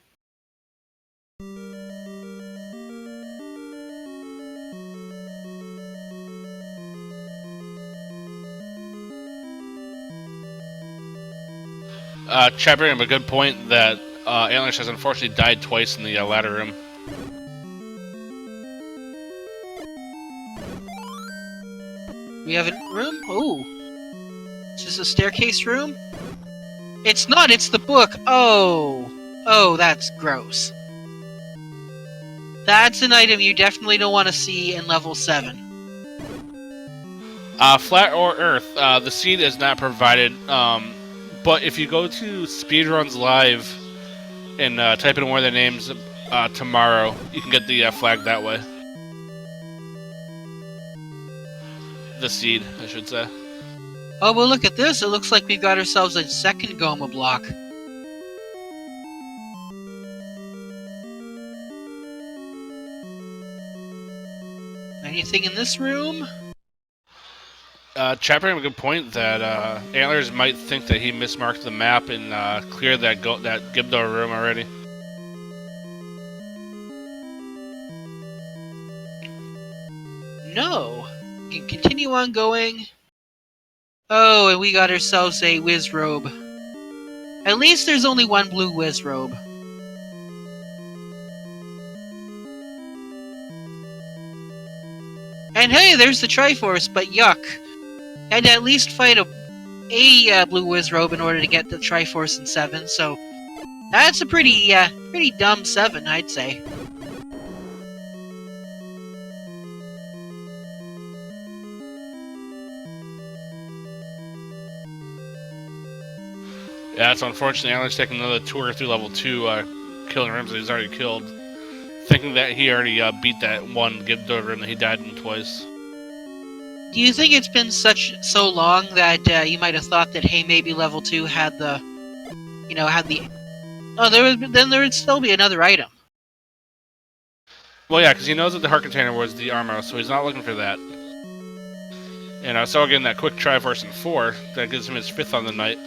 Chat bringing up a good point that Antlerz has unfortunately died twice in the ladder room. We have a room? Oh. Is this a staircase room? It's not, it's the book! Oh! Oh, that's gross. That's an item you definitely don't want to see in level 7. Flat or Earth, the seed is not provided, but if you go to Speedruns Live and type in one of their names tomorrow, you can get the flag that way. The seed, I should say. Oh, well look at this, it looks like we've got ourselves a second Goma block. Anything in this room? Chat bringing up a good point that Antlerz might think that he mismarked the map and cleared that Gibdo room already. No. We can continue on going. Oh, and we got ourselves a whiz robe. At least there's only one blue whiz robe. And hey, there's the Triforce, but yuck. Had to at least fight a blue whiz robe in order to get the Triforce in 7, so that's a pretty dumb 7, I'd say. Yeah, it's unfortunate. Antlerz taking another tour through level 2, killing rooms that he's already killed, thinking that he already beat that one Gibdo room that he died in twice. Do you think it's been so long that you might have thought that, hey, maybe level 2 had the... Oh, then there would still be another item. Well, yeah, because he knows that the heart container was the armor, so he's not looking for that. And I saw again that quick Triforce in 4, that gives him his 5th on the night.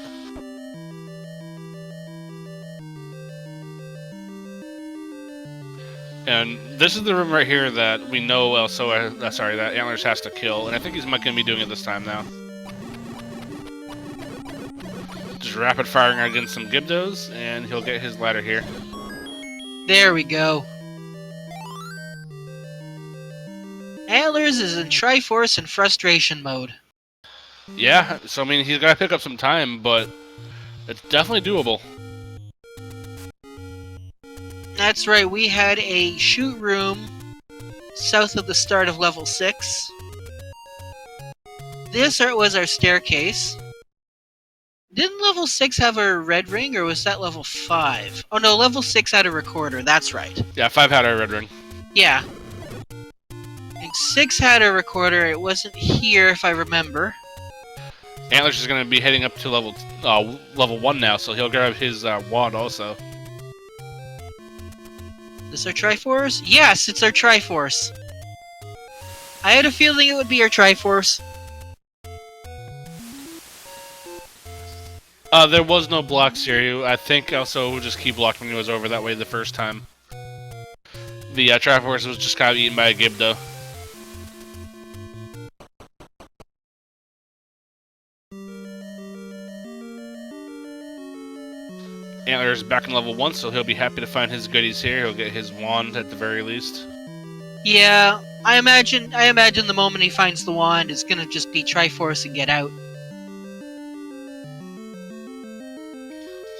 And this is the room right here that we know that Antlerz has to kill, and I think he's going to be doing it this time now. Just rapid firing against some Gibdos, and he'll get his ladder here. There we go. Antlerz is in Triforce and frustration mode. Yeah, so I mean, he's got to pick up some time, but it's definitely doable. That's right, we had a shoot room south of the start of level 6. This was our staircase. Didn't level 6 have a red ring, or was that level 5? Oh no, level 6 had a recorder, that's right. Yeah, 5 had a red ring. Yeah. And 6 had a recorder, it wasn't here if I remember. Antlerz is going to be heading up to level 1 now, so he'll grab his wand also. Is this our Triforce? Yes, it's our Triforce. I had a feeling it would be our Triforce. There was no blocks here. I think also we'll just keep blocked when he was over that way the first time. The Triforce was just kind of eaten by a Gibdo. Antlerz is back in level 1, so he'll be happy to find his goodies here. He'll get his wand at the very least. Yeah, I imagine the moment he finds the wand, it's gonna just be Triforce and get out.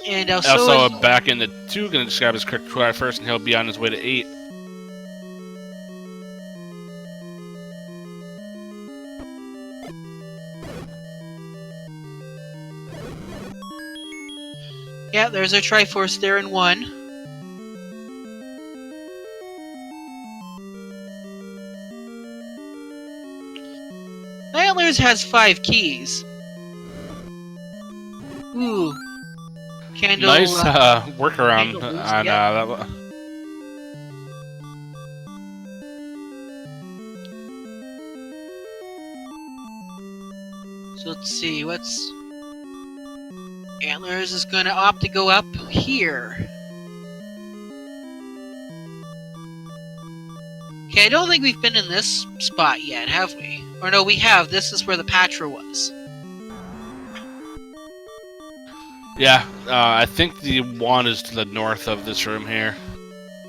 And Alsoa back into 2, gonna just grab his quick try first, and he'll be on his way to 8. Yeah, there's our Triforce there in 1. Antlerz has 5 keys. Ooh. Candle, nice workaround candle boost, on yeah. that. So let's see, what's... Antlerz is going to opt to go up here. Okay, I don't think we've been in this spot yet, have we? Or no, we have. This is where the Patra was. Yeah, I think the wand is to the north of this room here.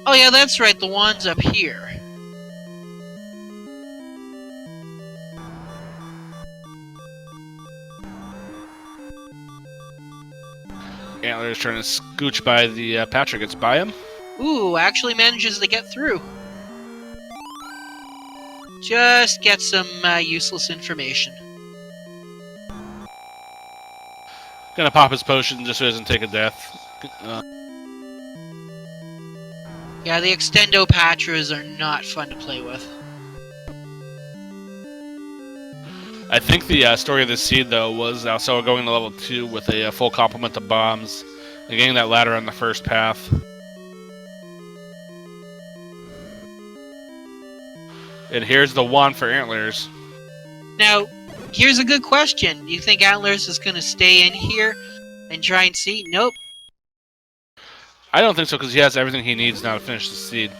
Oh yeah, that's right, the wand's up here. Antlerz trying to scooch by the Patra, gets by him. Ooh, actually manages to get through. Just get some useless information. Gonna pop his potion just so he doesn't take a death. Yeah, the Extendo Patras are not fun to play with. I think the story of this seed, though, was Alsoa going to level 2 with a full complement of bombs and getting that ladder on the first path. And here's the wand for Antlerz. Now, here's a good question. Do you think Antlerz is going to stay in here and try and see? Nope. I don't think so, because he has everything he needs now to finish the seed.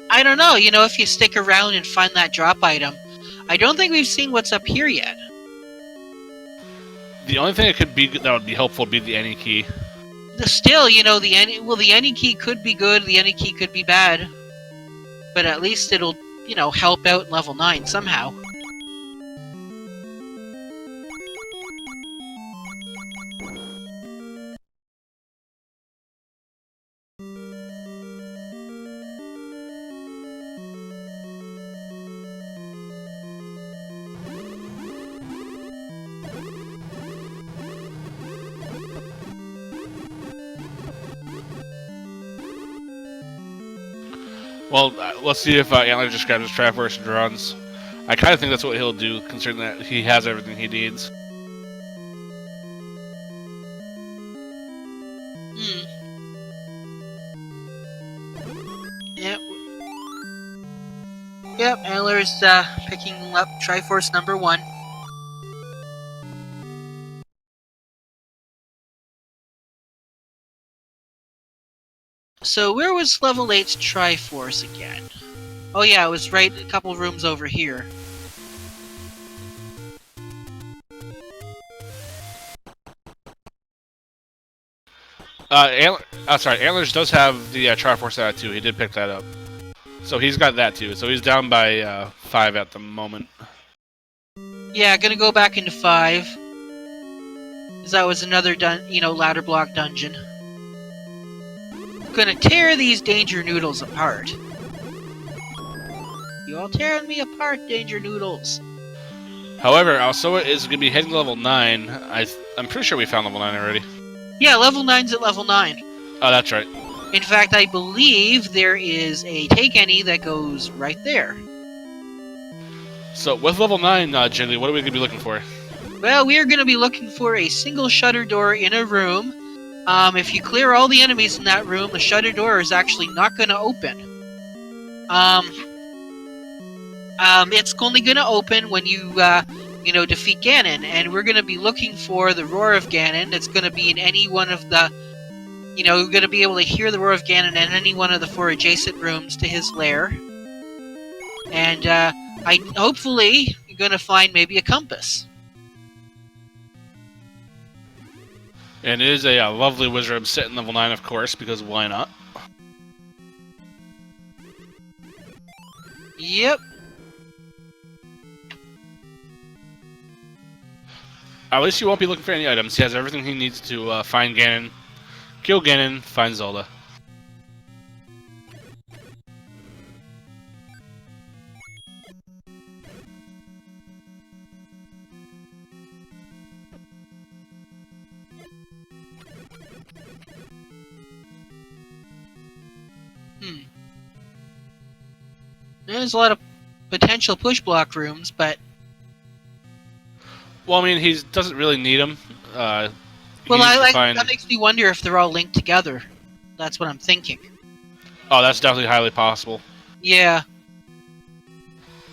I don't know. You know, if you stick around and find that drop item, I don't think we've seen what's up here yet. The only thing that would be helpful would be the any key. Still, you know, the any key could be good, the any key could be bad. But at least it'll, you know, help out in level 9 somehow. Well, let's see if Antlerz just grabs his Triforce and runs. I kind of think that's what he'll do, considering that he has everything he needs. Yep. Yep, Antlerz picking up Triforce number 1. So where was level 8's Triforce again? Oh yeah, it was right a couple rooms over here. Antlerz does have the Triforce out too. He did pick that up. So he's got that too. So he's down by 5 at the moment. Yeah, gonna go back into 5. Because that was another ladder block dungeon. Gonna tear these danger noodles apart. You all tearing me apart, Danger Noodles. However, Alsoa is going to be heading to level 9. I'm pretty sure we found level 9 already. Yeah, level 9's at level 9. Oh, that's right. In fact, I believe there is a Take Any that goes right there. So, with level 9, Jiggly, what are we going to be looking for? Well, we are going to be looking for a single shutter door in a room. If you clear all the enemies in that room, the shutter door is actually not going to open. It's only going to open when you, defeat Ganon, and we're going to be looking for the Roar of Ganon. That's going to be in any one of the, we're going to be able to hear the Roar of Ganon in any one of the 4 adjacent rooms to his lair. And, hopefully, you're going to find maybe a compass. And it is a lovely wizard set in level 9, of course, because why not? Yep. At least you won't be looking for any items. He has everything he needs to find Ganon, kill Ganon, find Zelda. There's a lot of potential push block rooms, but... Well, I mean, he doesn't really need them. that makes me wonder if they're all linked together. That's what I'm thinking. Oh, that's definitely highly possible. Yeah.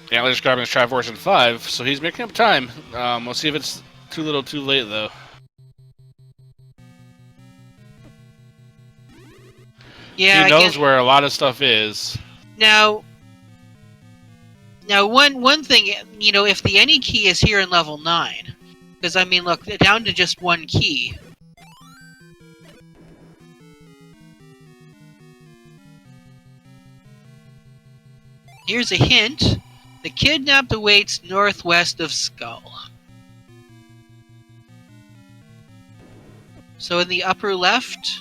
Antlerz grabbing his Triforce in 5, so he's making up time. We'll see if it's too little too late, though. Yeah, he knows where a lot of stuff is. Now, one thing, if the any key is here in level 9, because, I mean, look, down to just one key. Here's a hint. The kidnapped awaits northwest of Skull. So in the upper left?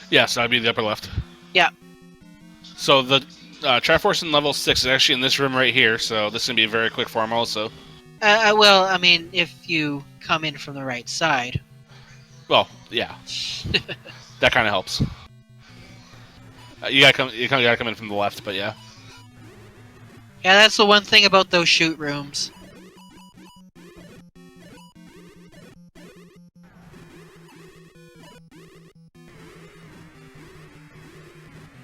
Yes, that'd be the upper left. Yeah. So the Triforce in level 6 is actually in this room right here, so this is going to be a very quick farm also. Well, I mean, if you come in from the right side. Well, yeah. That kind of helps. You gotta come in from the left, but yeah. Yeah, that's the one thing about those shoot rooms.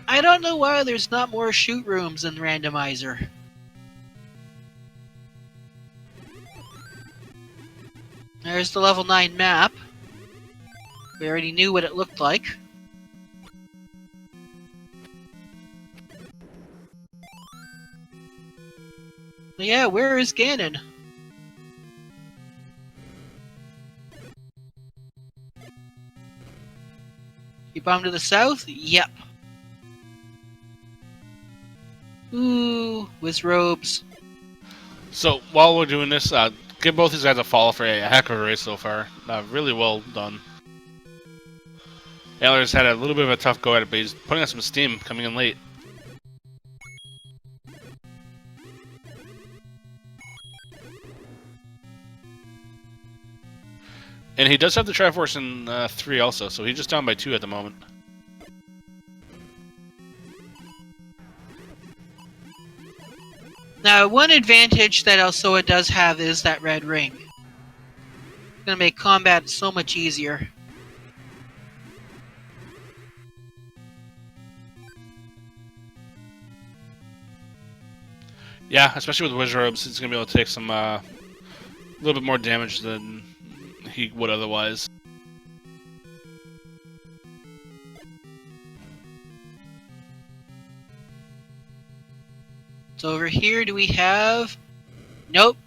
I don't know why there's not more shoot rooms in Randomizer. There's the level 9 map. We already knew what it looked like. But yeah, where is Ganon? You bomb to the south? Yep. Ooh, with robes. So, while we're doing this, give both these guys a follow for a heck of a race so far. Really well done. Antlerz had a little bit of a tough go at it, but he's putting on some steam coming in late. And he does have the Triforce in 3 also, so he's just down by 2 at the moment. Now, one advantage that Alsoa does have is that red ring. It's gonna make combat so much easier. Yeah, especially with Wizard Robes, he's gonna be able to take some a little bit more damage than he would otherwise. So over here, do we have... Nope.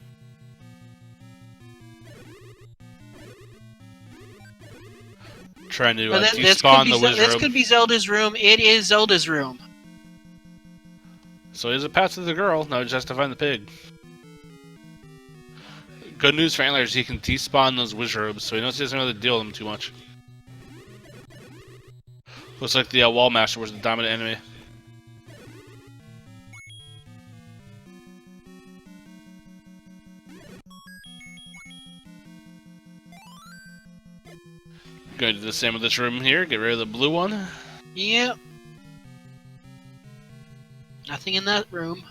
Trying to despawn the Wizard Robe. This could be Zelda's room. It is Zelda's room. So here's a path to the girl. Now he just has to find the pig. Good news for Antlerz, he can despawn those Wizard Robes, so he knows he doesn't have to deal with them too much. Looks like the Wall Master was the dominant enemy. Going to do the same with this room here. Get rid of the blue one. Yep. Nothing in that room.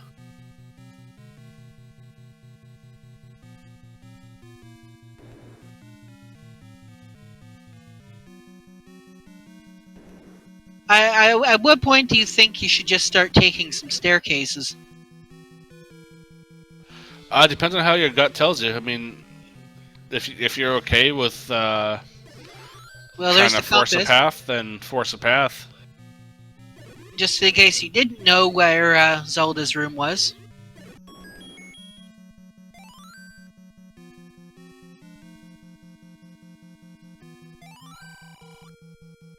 At what point do you think you should just start taking some staircases? Depends on how your gut tells you. I mean, if you're okay with Well, trying there's to the force a compass. path, then force a path. Just in case you didn't know where Zelda's room was.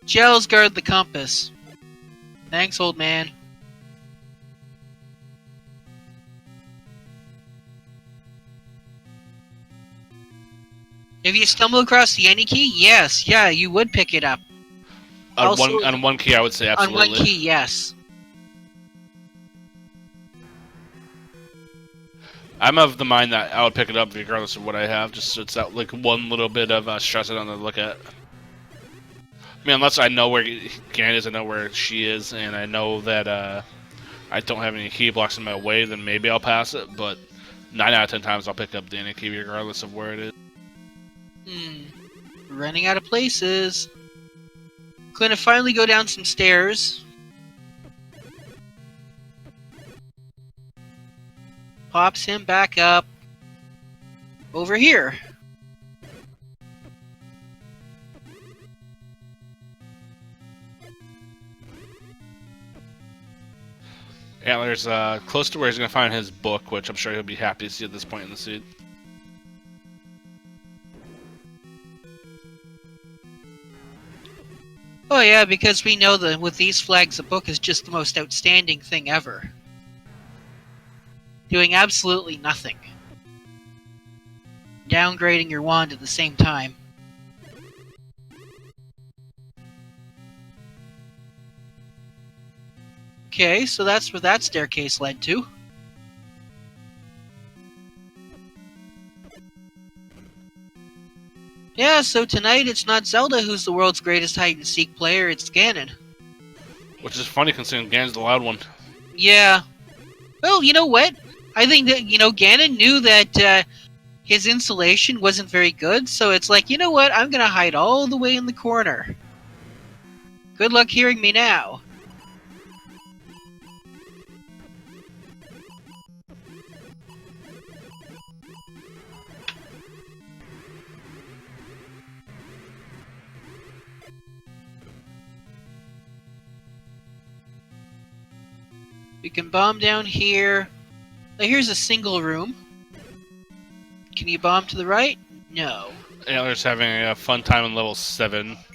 Gels guard the compass. Thanks, old man. If you stumble across the any key, yes, yeah, you would pick it up. Also, On one key, I would say on absolutely. one key, yes. I'm of the mind that I would pick it up regardless of what I have, just so it's that like one little bit of stress I don't have to look at. I mean, unless I know where Gan is, I know where she is, and I know that I don't have any key blocks in my way, then maybe I'll pass it, but 9 out of 10 times I'll pick up the any key regardless of where it is. Running out of places. Gonna finally go down some stairs. Pops him back up. Over here. Antler's close to where he's going to find his book, which I'm sure he'll be happy to see at this point in the scene. Oh yeah, because we know that with these flags, the book is just the most outstanding thing ever. Doing absolutely nothing. Downgrading your wand at the same time. Okay, so that's where that staircase led to. Yeah, so tonight it's not Zelda who's the world's greatest hide-and-seek player, it's Ganon. Which is funny considering Ganon's the loud one. Yeah. Well, you know what? I think that, Ganon knew that his insulation wasn't very good, so it's like, you know what? I'm gonna hide all the way in the corner. Good luck hearing me now. We can bomb down here. Now here's a single room. Can you bomb to the right? No. Antler's having a fun time on level 7. Just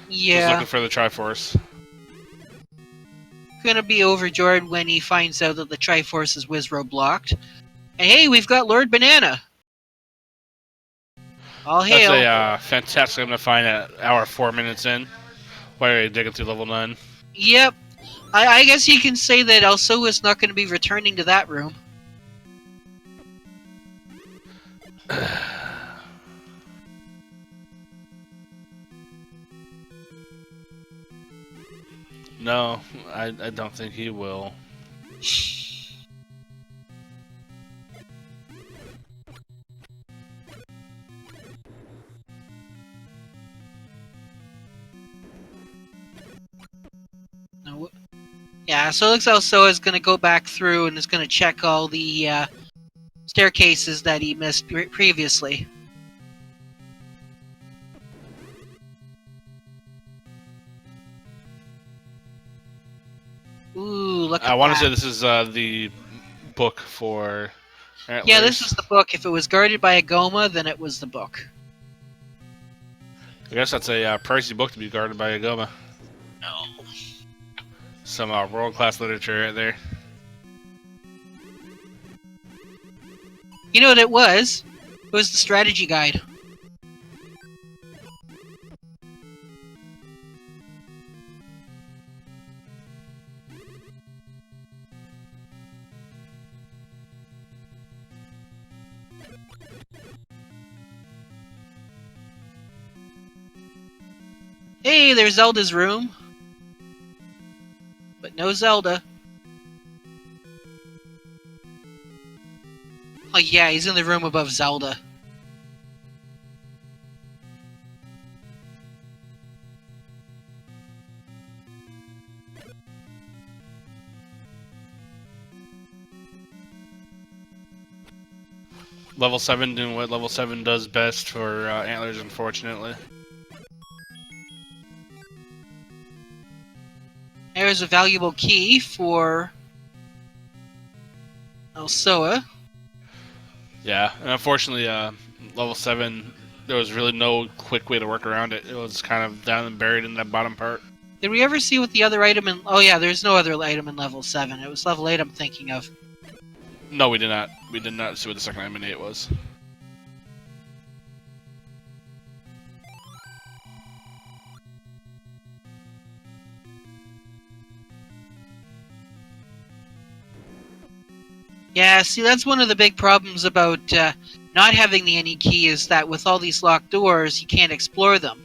Yeah. looking for the Triforce. Gonna be overjoyed when he finds out that the Triforce is Wizrow blocked. And hey, we've got Lord Banana! All hail! That's a fantastic I'm going to find at hour 4 minutes in. While you're digging through level 9. Yep. I guess you can say that Alsoa is not going to be returning to that room. No, I don't think he will. No. Yeah, so it looks like Alsoa is going to go back through and is going to check all the staircases that he missed previously. Ooh, look at that. I want to say this is the book for Antlerz. Yeah, this is the book. If it was guarded by a Goma, then it was the book. I guess that's a pricey book to be guarded by a Goma. No. Some world-class literature right there. You know what it was? It was the strategy guide. Hey, there's Zelda's room. But no Zelda. Oh yeah, he's in the room above Zelda. Level 7 doing what level 7 does best for Antlerz, unfortunately. There's a valuable key for Alsoa. Yeah, and unfortunately, level 7, there was really no quick way to work around it. It was kind of down and buried in that bottom part. Did we ever see what the other item in... Oh yeah, there's no other item in level 7. It was level 8 I'm thinking of. No, we did not. We did not see what the second item in 8 was. Yeah, see, that's one of the big problems about not having the any key is that with all these locked doors, you can't explore them.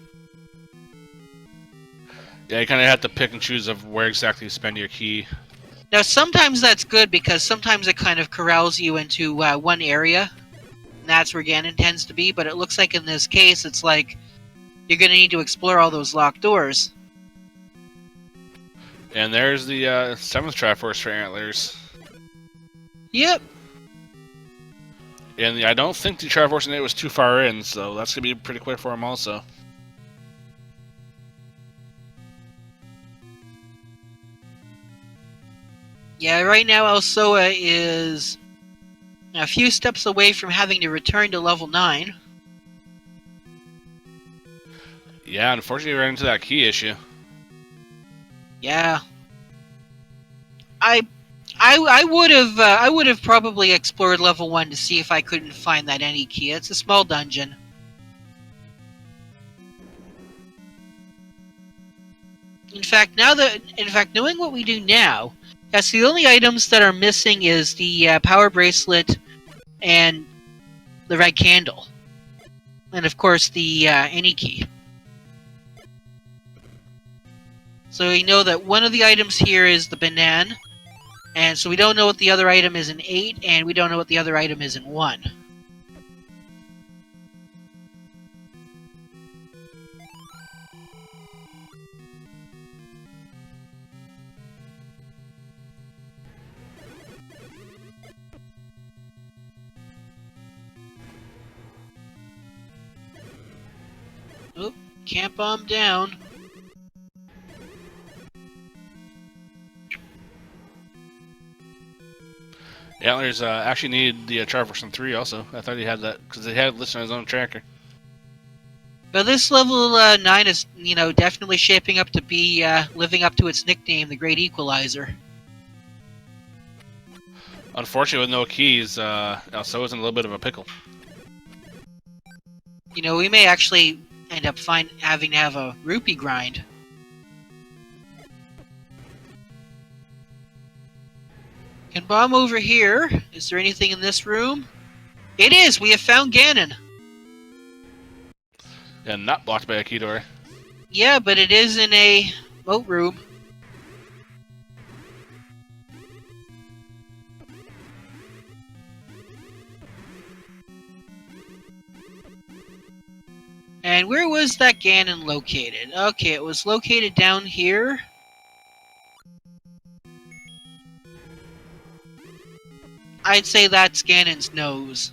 Yeah, you kind of have to pick and choose of where exactly you spend your key. Now, sometimes that's good because sometimes it kind of corrals you into one area, and that's where Ganon tends to be, but it looks like in this case, it's like you're going to need to explore all those locked doors. And there's the 7th Triforce for Antlerz. Yep. And I don't think the Triforce in 8 was too far in, so that's going to be pretty quick for him also. Yeah, right now Alsoa is a few steps away from having to return to level 9. Yeah, unfortunately we ran into that key issue. Yeah. I would have probably explored level 1 to see if I couldn't find that any key. It's a small dungeon. In fact, knowing what we do now, yes, the only items that are missing is the power bracelet and the red candle, and of course the any key. So we know that one of the items here is the banana, and so we don't know what the other item is in 8, and we don't know what the other item is in 1. Oop, can't bomb down. Antlerz actually needed the Triforce in 3 also. I thought he had that because he had it listed on his own tracker. But this level 9 is, definitely shaping up to be living up to its nickname, the Great Equalizer. Unfortunately, with no keys, Alsoa's in a little bit of a pickle. We may actually end up having to have a rupee grind. Can bomb over here. Is there anything in this room? It is! We have found Ganon! And not blocked by a key door. Yeah, but it is in a moat room. And where was that Ganon located? Okay, it was located down here. I'd say that's Ganon's nose.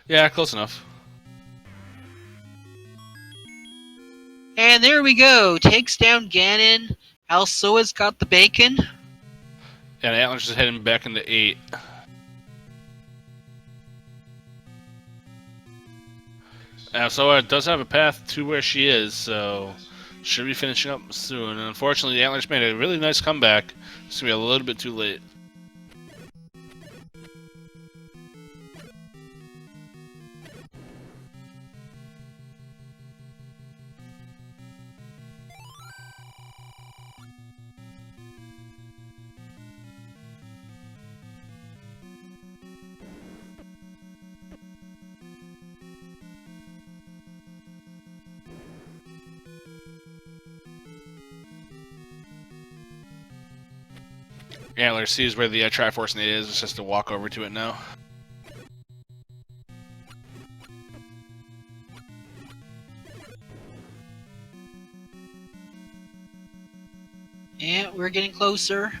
Yeah, close enough. And there we go. Takes down Ganon. Alsoa's got the bacon. And Antlerz is heading back into 8. Alsoa does have a path to where she is, so should be finishing up soon. And unfortunately, Antlerz made a really nice comeback. It's going to be a little bit too late. Antlerz sees where the Triforce Nade is. It's just to walk over to it now. Yeah, we're getting closer.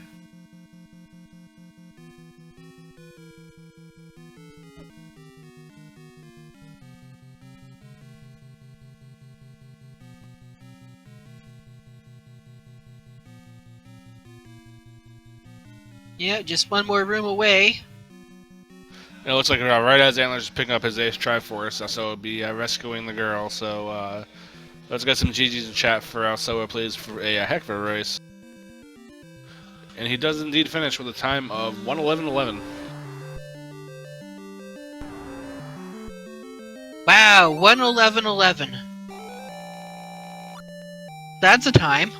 Yeah, just one more room away. It looks like right as Antlerz is picking up his Ace Triforce, Alsoa will be rescuing the girl. So let's get some GGs in chat for Alsoa, please, for a heck of a race. And he does indeed finish with a time of 1:11:11. Wow, 1:11:11. That's a time.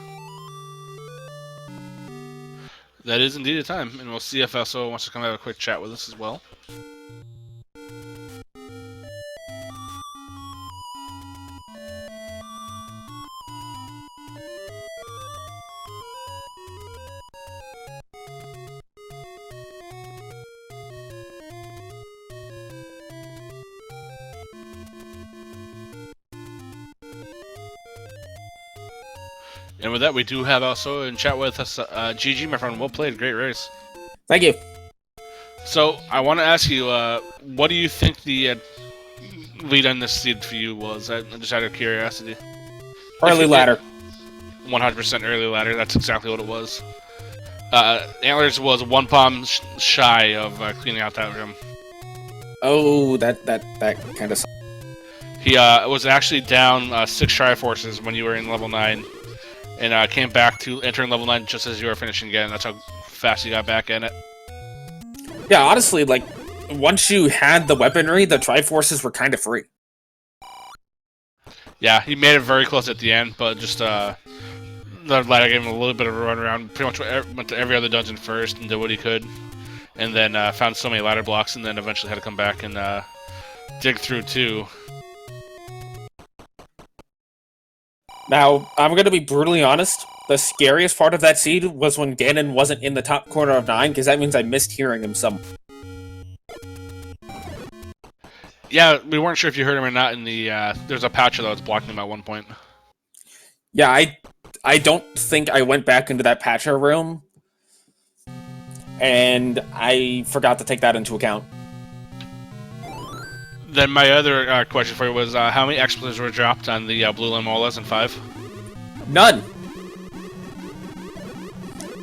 That is indeed a time, and we'll see if Alsoa wants to come have a quick chat with us as well. And with that, we do have Alsoa in chat with us. GG, my friend, well played, great race. Thank you. So, I want to ask you, what do you think the lead on this seed for you was? Just out of curiosity. Early ladder. 100% early ladder, that's exactly what it was. Antlerz was one palm shy of cleaning out that room. Oh, that kind of. He was actually down 6 Triforces when you were in level 9. And came back to entering level 9 just as you were finishing again. That's how fast you got back in it. Yeah, honestly, like, once you had the weaponry, the Triforces were kind of free. Yeah, he made it very close at the end, but just the ladder gave him a little bit of a run around. Pretty much went to every other dungeon first and did what he could. And then found so many ladder blocks and then eventually had to come back and dig through too. Now, I'm going to be brutally honest. The scariest part of that seed was when Ganon wasn't in the top corner of 9, because that means I missed hearing him some. Yeah, we weren't sure if you heard him or not in the... there's a patcher that was blocking him at one point. Yeah, I don't think I went back into that patcher room, and I forgot to take that into account. Then my other question for you was, how many explosives were dropped on the Blue Line Molas in 5? None!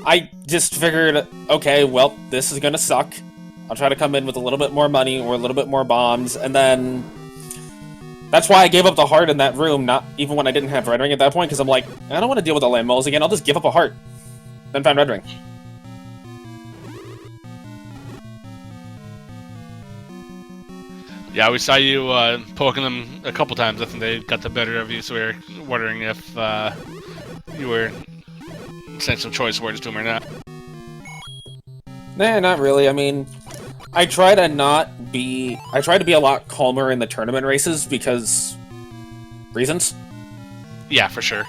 I just figured, okay, well, this is gonna suck. I'll try to come in with a little bit more money or a little bit more bombs, and then... That's why I gave up the heart in that room, not even when I didn't have Red Ring at that point, because I'm like, I don't want to deal with the Land Molas again, I'll just give up a heart. Then find Red Ring. Yeah, we saw you poking them a couple times. I think they got the better of you, so we were wondering if you were saying some choice words to him or not. Nah, not really. I mean, I try to be a lot calmer in the tournament races because... reasons? Yeah, for sure.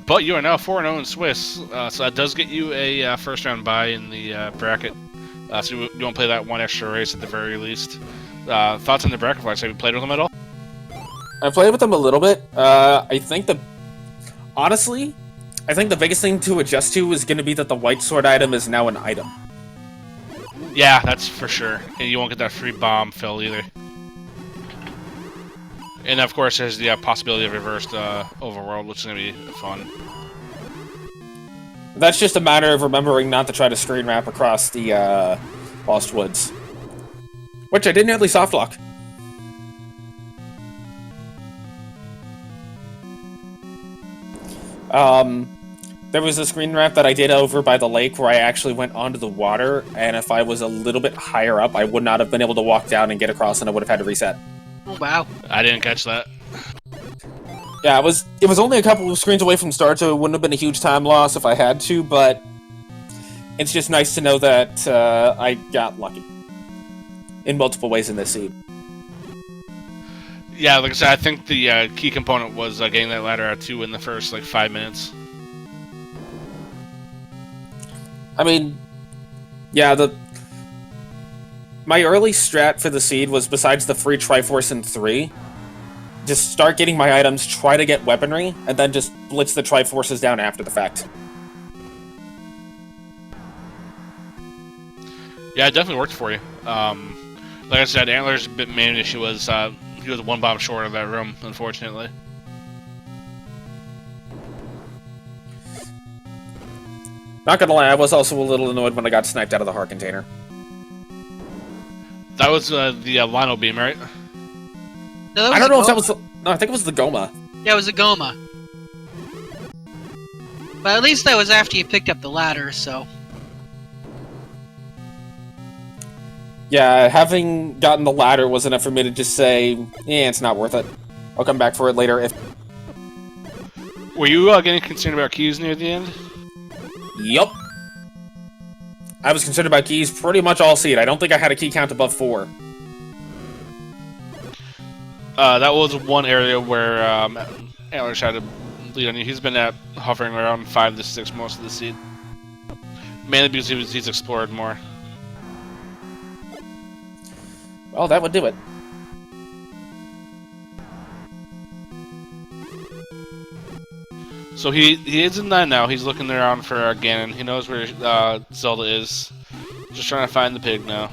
But you are now 4-0 in Swiss, so that does get you a first round bye in the bracket. So you want to play that one extra race at the very least. Thoughts on the bracket flags? Have you played with them at all? I played with them a little bit. Honestly, I think the biggest thing to adjust to is going to be that the white sword item is now an item. Yeah, that's for sure. And you won't get that free bomb fill either. And of course, there's the possibility of reversed overworld, which is going to be fun. That's just a matter of remembering not to try to screen wrap across the Lost Woods. Which I did nearly softlock. There was a screen wrap that I did over by the lake where I actually went onto the water, and if I was a little bit higher up, I would not have been able to walk down and get across, and I would have had to reset. Oh, wow. I didn't catch that. Yeah, it was only a couple of screens away from start, so it wouldn't have been a huge time loss if I had to, but it's just nice to know that I got lucky. In multiple ways in this seed. Yeah, like I said, I think the key component was getting that ladder out 2 in the first, 5 minutes. I mean, yeah, my early strat for the seed was, besides the free Triforce in 3, just start getting my items, try to get weaponry, and then just blitz the Triforces down after the fact. Yeah, it definitely worked for you. Like I said, Antler's main issue was he was one bomb short of that room, unfortunately. Not gonna lie, I was also a little annoyed when I got sniped out of the heart container. That was the Lino beam, right? No, that was I don't know if that Goma. was the... No, I think it was the Goma. Yeah, it was a Goma. But at least that was after you picked up the ladder, so... Yeah, having gotten the ladder was enough for me to just say, yeah, it's not worth it. I'll come back for it later if... Were you getting concerned about keys near the end? Yup. I was concerned about keys pretty much all seed. I don't think I had a key count above 4. That was one area where Antlerz had to lead on you. He's been hovering around 5 to 6 most of the seed. Mainly because he's explored more. Well, that would do it. So he is in 9 now. He's looking around for Ganon. He knows where Zelda is. Just trying to find the pig now.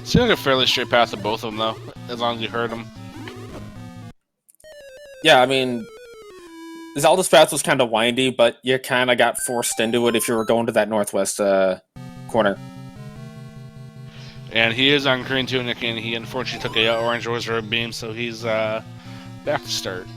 Seems like a fairly straight path to both of them, though, as long as you heard them. Yeah, I mean, Zelda's path was kind of windy, but you kind of got forced into it if you were going to that northwest corner. And he is on green tunic, and he unfortunately took a orange wizard beam, so he's back to start.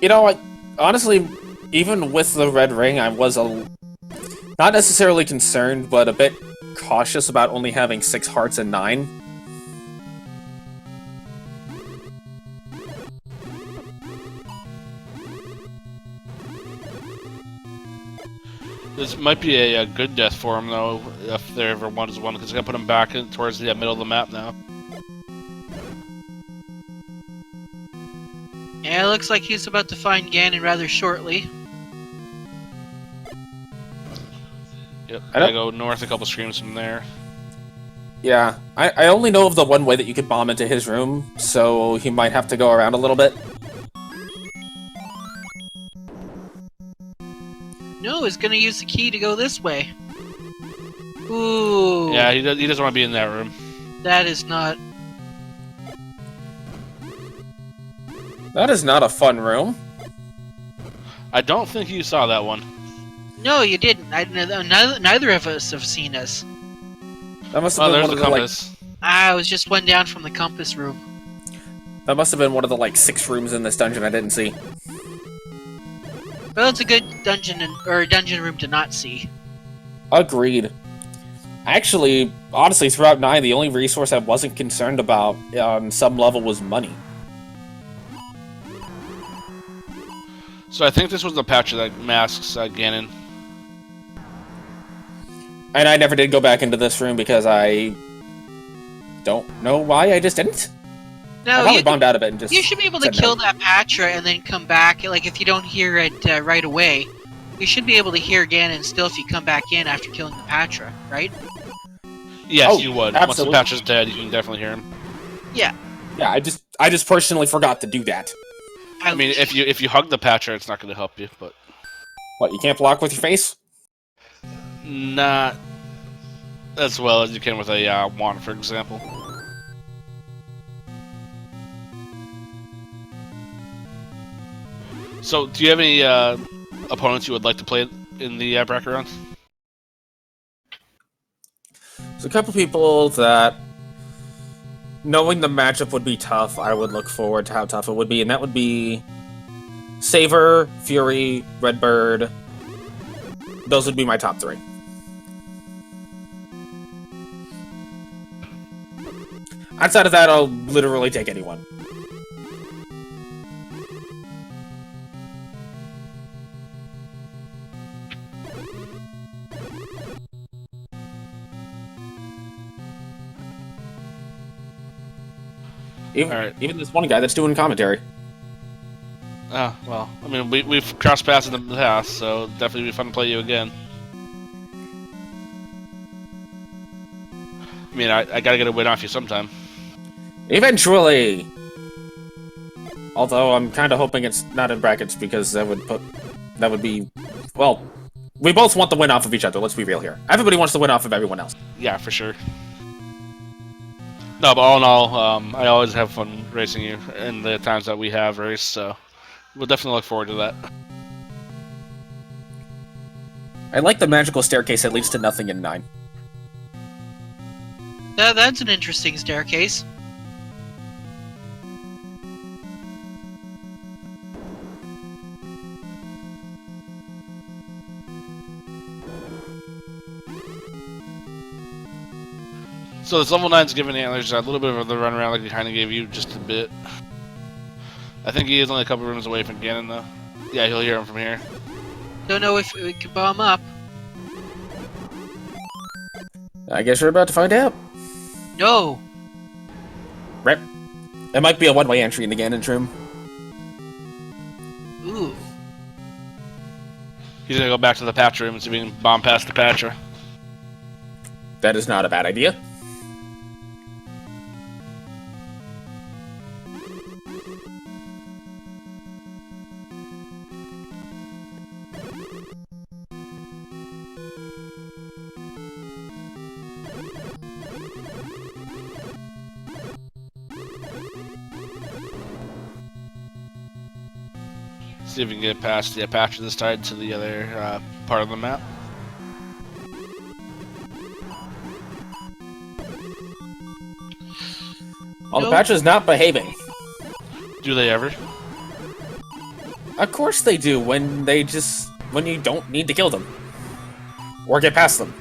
You know, honestly, even with the red ring, I was not necessarily concerned, but a bit cautious about only having 6 hearts and 9. This might be a good death for him, though, if there ever was one, because it's going to put him back towards the middle of the map now. Yeah, it looks like he's about to find Ganon rather shortly. Yep, I go north a couple streams from there. Yeah, I only know of the one way that you could bomb into his room, so he might have to go around a little bit. No, he's gonna use the key to go this way. Ooh. Yeah, he doesn't want to be in that room. That is not... That is not a fun room. I don't think you saw that one. No, you didn't. Neither of us have seen us. That must Oh, have been there's one the of the, compass. Ah, it was just one down from the compass room. that must have been one of the 6 rooms in this dungeon I didn't see. Well, it's a good dungeon dungeon room to not see. Agreed. Actually, honestly, throughout 9, the only resource I wasn't concerned about on some level was money. So I think this was the patch that masks Ganon. And I never did go back into this room because I don't know why I just didn't. I No, probably bombed out of it and just... you should be able to said kill no. that Patra and then come back. Like, if you don't hear it right away, you should be able to hear Ganon still if you come back in after killing the Patra, right? Yes, Oh, you would. absolutely. Once the patch is dead, you can definitely hear him. Yeah. Yeah, I just personally forgot to do that. I mean, if you hug the patcher, it's not going to help you, but What, you can't block with your face? not as well as you can with a wand, for example. So, do you have any opponents you would like to play in the bracket round? There's a couple people that, knowing the matchup would be tough, I would look forward to how tough it would be, and that would be Saver, Fury, Redbird. Those would be my top 3. Outside of that, I'll literally take anyone. Even this one guy that's doing commentary. Oh, well, I mean, we've crossed paths in the past, so definitely be fun to play you again. I mean, I gotta get a win off you sometime. Eventually! Although I'm kind of hoping it's not in brackets because that would be, well, we both want the win off of each other, let's be real here. Everybody wants the win off of everyone else. Yeah, for sure. No, but all in all, I always have fun racing you in the times that we have raced, so we'll definitely look forward to that. I like the magical staircase that leads to nothing in 9. That's an interesting staircase. So this level 9's giving Antlerz a little bit of the runaround like we kind of gave you, just a bit. I think he is only a couple rooms away from Ganon, though. Yeah, he'll hear him from here. Don't know if we could bomb up. I guess we're about to find out. No. Rip. It might be a one-way entry in the Ganon's room. Ooh. He's gonna go back to the patch room and see if we can bomb past the patcher. That is not a bad idea. See if we can get past the patcher this side to the other part of the map. Oh, the patch is not behaving. Do they ever? Of course they do, when you don't need to kill them. Or get past them.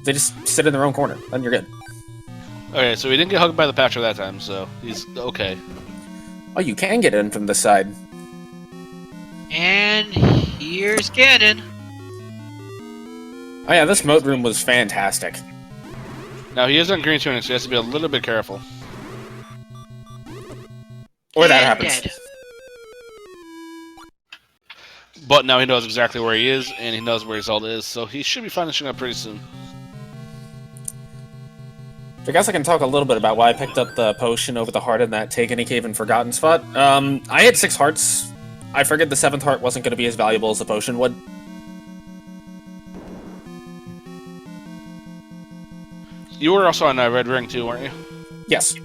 They just sit in their own corner, then you're good. Okay, so we didn't get hugged by the patcher that time, so he's okay. Oh, you can get in from this side. And here's Ganon. Oh yeah, this moat room was fantastic. Now he is on green tuning, so he has to be a little bit careful. Or that And happens. dead. But now he knows exactly where he is, and he knows where Zelda is, so he should be finishing up pretty soon. I guess I can talk a little bit about why I picked up the potion over the heart in that Take Any Cave and Forgotten spot. I had 6 hearts. I figured the 7th heart wasn't going to be as valuable as the potion would. You were also on Red Ring too, weren't you? Yes.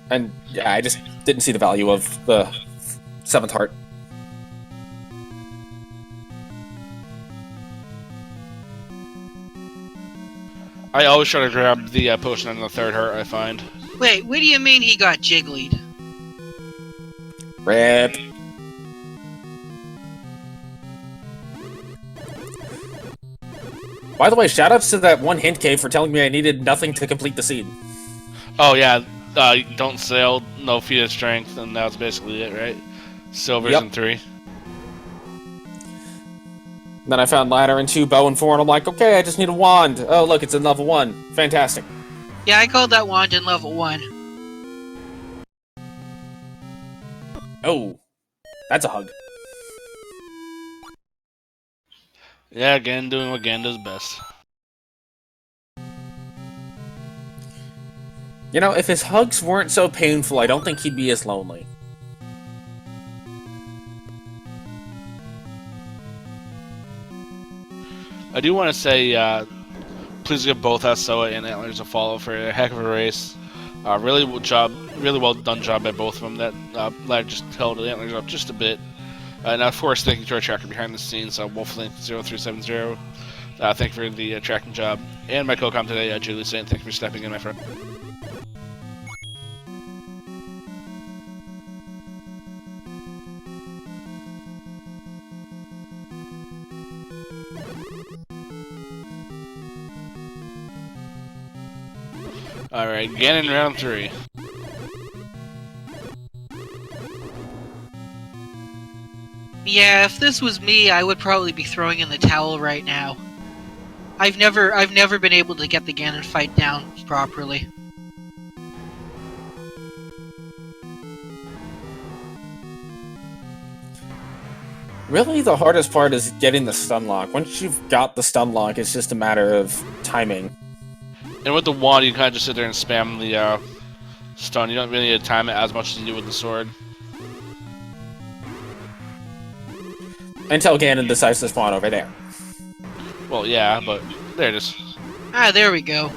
And yeah, I just didn't see the value of the 7th heart. I always try to grab the potion on the 3rd heart I find. Wait, what do you mean he got jigglied? Rip. By the way, shoutouts to that one hint cave for telling me I needed nothing to complete the seed. Oh yeah, don't sail, no feat of strength, and that's basically it, right? Silvers Yep. and 3. Then I found ladder and 2, bow and 4, and I'm like, okay, I just need a wand. Oh, look, it's in level 1. Fantastic. Yeah, I called that wand in level 1. Oh, that's a hug. Yeah, again, doing what Gan does best. You know, if his hugs weren't so painful, I don't think he'd be as lonely. I do want to say, please give both Alsoa and Antlerz a follow for a heck of a race. Really well done job by both of them. That lad just held Antlerz up just a bit. And of course, thank you to our tracker behind the scenes, Wolflink0370. Thank you for the tracking job. And my co-com today, Julie Saint. Thank you for stepping in, my friend. Alright, Ganon round 3. Yeah, if this was me, I would probably be throwing in the towel right now. I've never been able to get the Ganon fight down properly. Really, the hardest part is getting the stun lock. Once you've got the stun lock, it's just a matter of timing. And with the wand, you kind of just sit there and spam the stun. You don't really need to time it as much as you do with the sword. Until Ganon decides to spawn over there. Well, yeah, but there it is. Ah, there we go.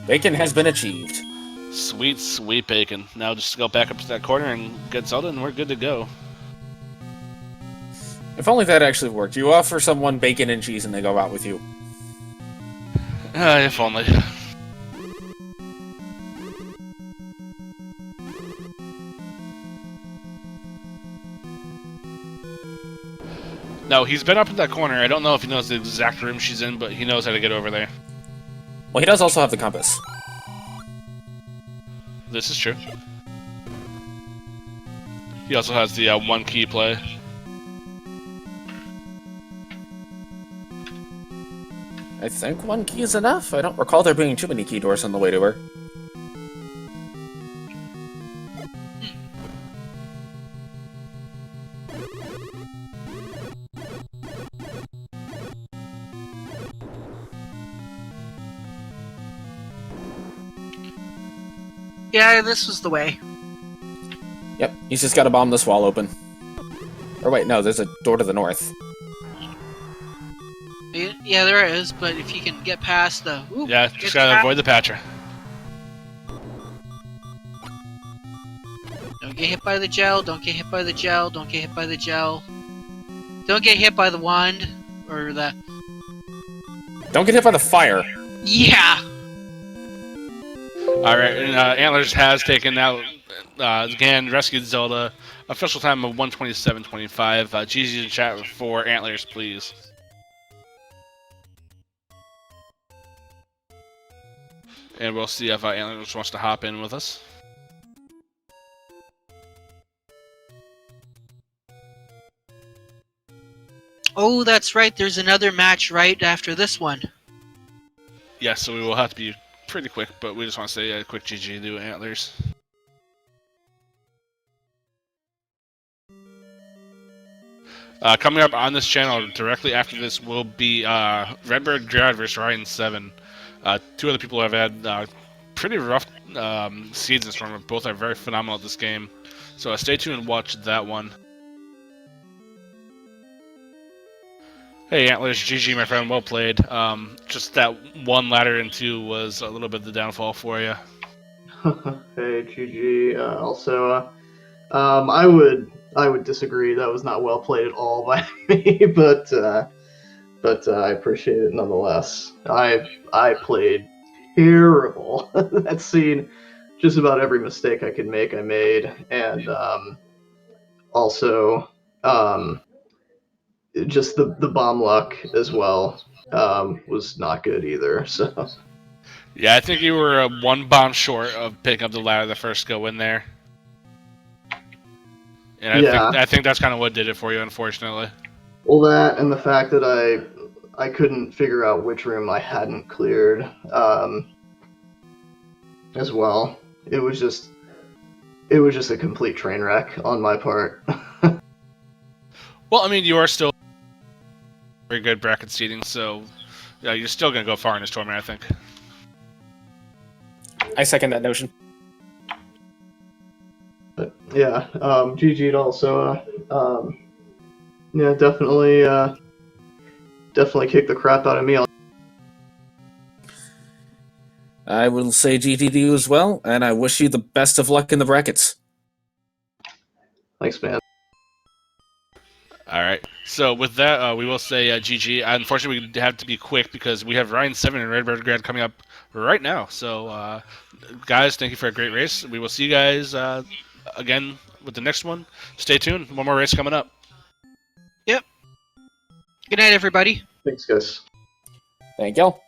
Bacon has been achieved. Sweet, sweet bacon. Now just go back up to that corner and get Zelda, and we're good to go. If only that actually worked. You offer someone bacon and cheese and they go out with you. If only. No, he's been up in that corner. I don't know if he knows the exact room she's in, but he knows how to get over there. Well, he does also have the compass. This is true. He also has the one key play. I think one key is enough. I don't recall there being too many key doors on the way to her. Yeah, this was the way. Yep, he's just got to bomb this wall open. Or wait, no, there's a door to the north. Yeah, there is, but if you can get past the... Ooh, Yeah, just gotta avoid the patcher. Don't get hit by the gel, don't get hit by the gel, don't get hit by the gel. Don't get hit by the wand, or the... Don't get hit by the fire. Yeah! Alright, and Antlerz has taken out, again, rescued Zelda. Official time of 1:27:25. GG in chat for Antlerz, please. And we'll see if Antlerz wants to hop in with us. Oh, that's right, there's another match right after this one. Yes, so we will have to be pretty quick, but we just want to say a quick GG to Antlerz. Coming up on this channel directly after this will be Redbird Grad vs. Ryan 7. Two other people have had pretty rough seasons from them. Both are very phenomenal at this game. So stay tuned and watch that one. Hey Antlerz, GG my friend, well played. Just that one ladder in 2 was a little bit the downfall for you. Hey, GG, Alsoa. I would disagree. That was not well played at all by me, but I appreciate it nonetheless. I played terrible. That scene, just about every mistake I could make, I made, and also just the bomb luck as well was not good either. So. Yeah, I think you were one bomb short of picking up the ladder the first go in there. And I think that's kind of what did it for you, unfortunately. Well, that and the fact that I couldn't figure out which room I hadn't cleared as well. It was just a complete train wreck on my part. Well, I mean, you are still very good bracket seating, so you're still going to go far in this tournament, I think. I second that notion. But yeah, GG'd also. Yeah, definitely kicked the crap out of me. I will say GG to you as well, and I wish you the best of luck in the brackets. Thanks, man. Alright, so with that, we will say GG. Unfortunately, we have to be quick because we have Ryan 7 and Redbird Grad coming up right now. So, guys, thank you for a great race. We will see you guys again with the next one. Stay tuned. One more race coming up. Yep. Good night, everybody. Thanks, guys. Thank y'all.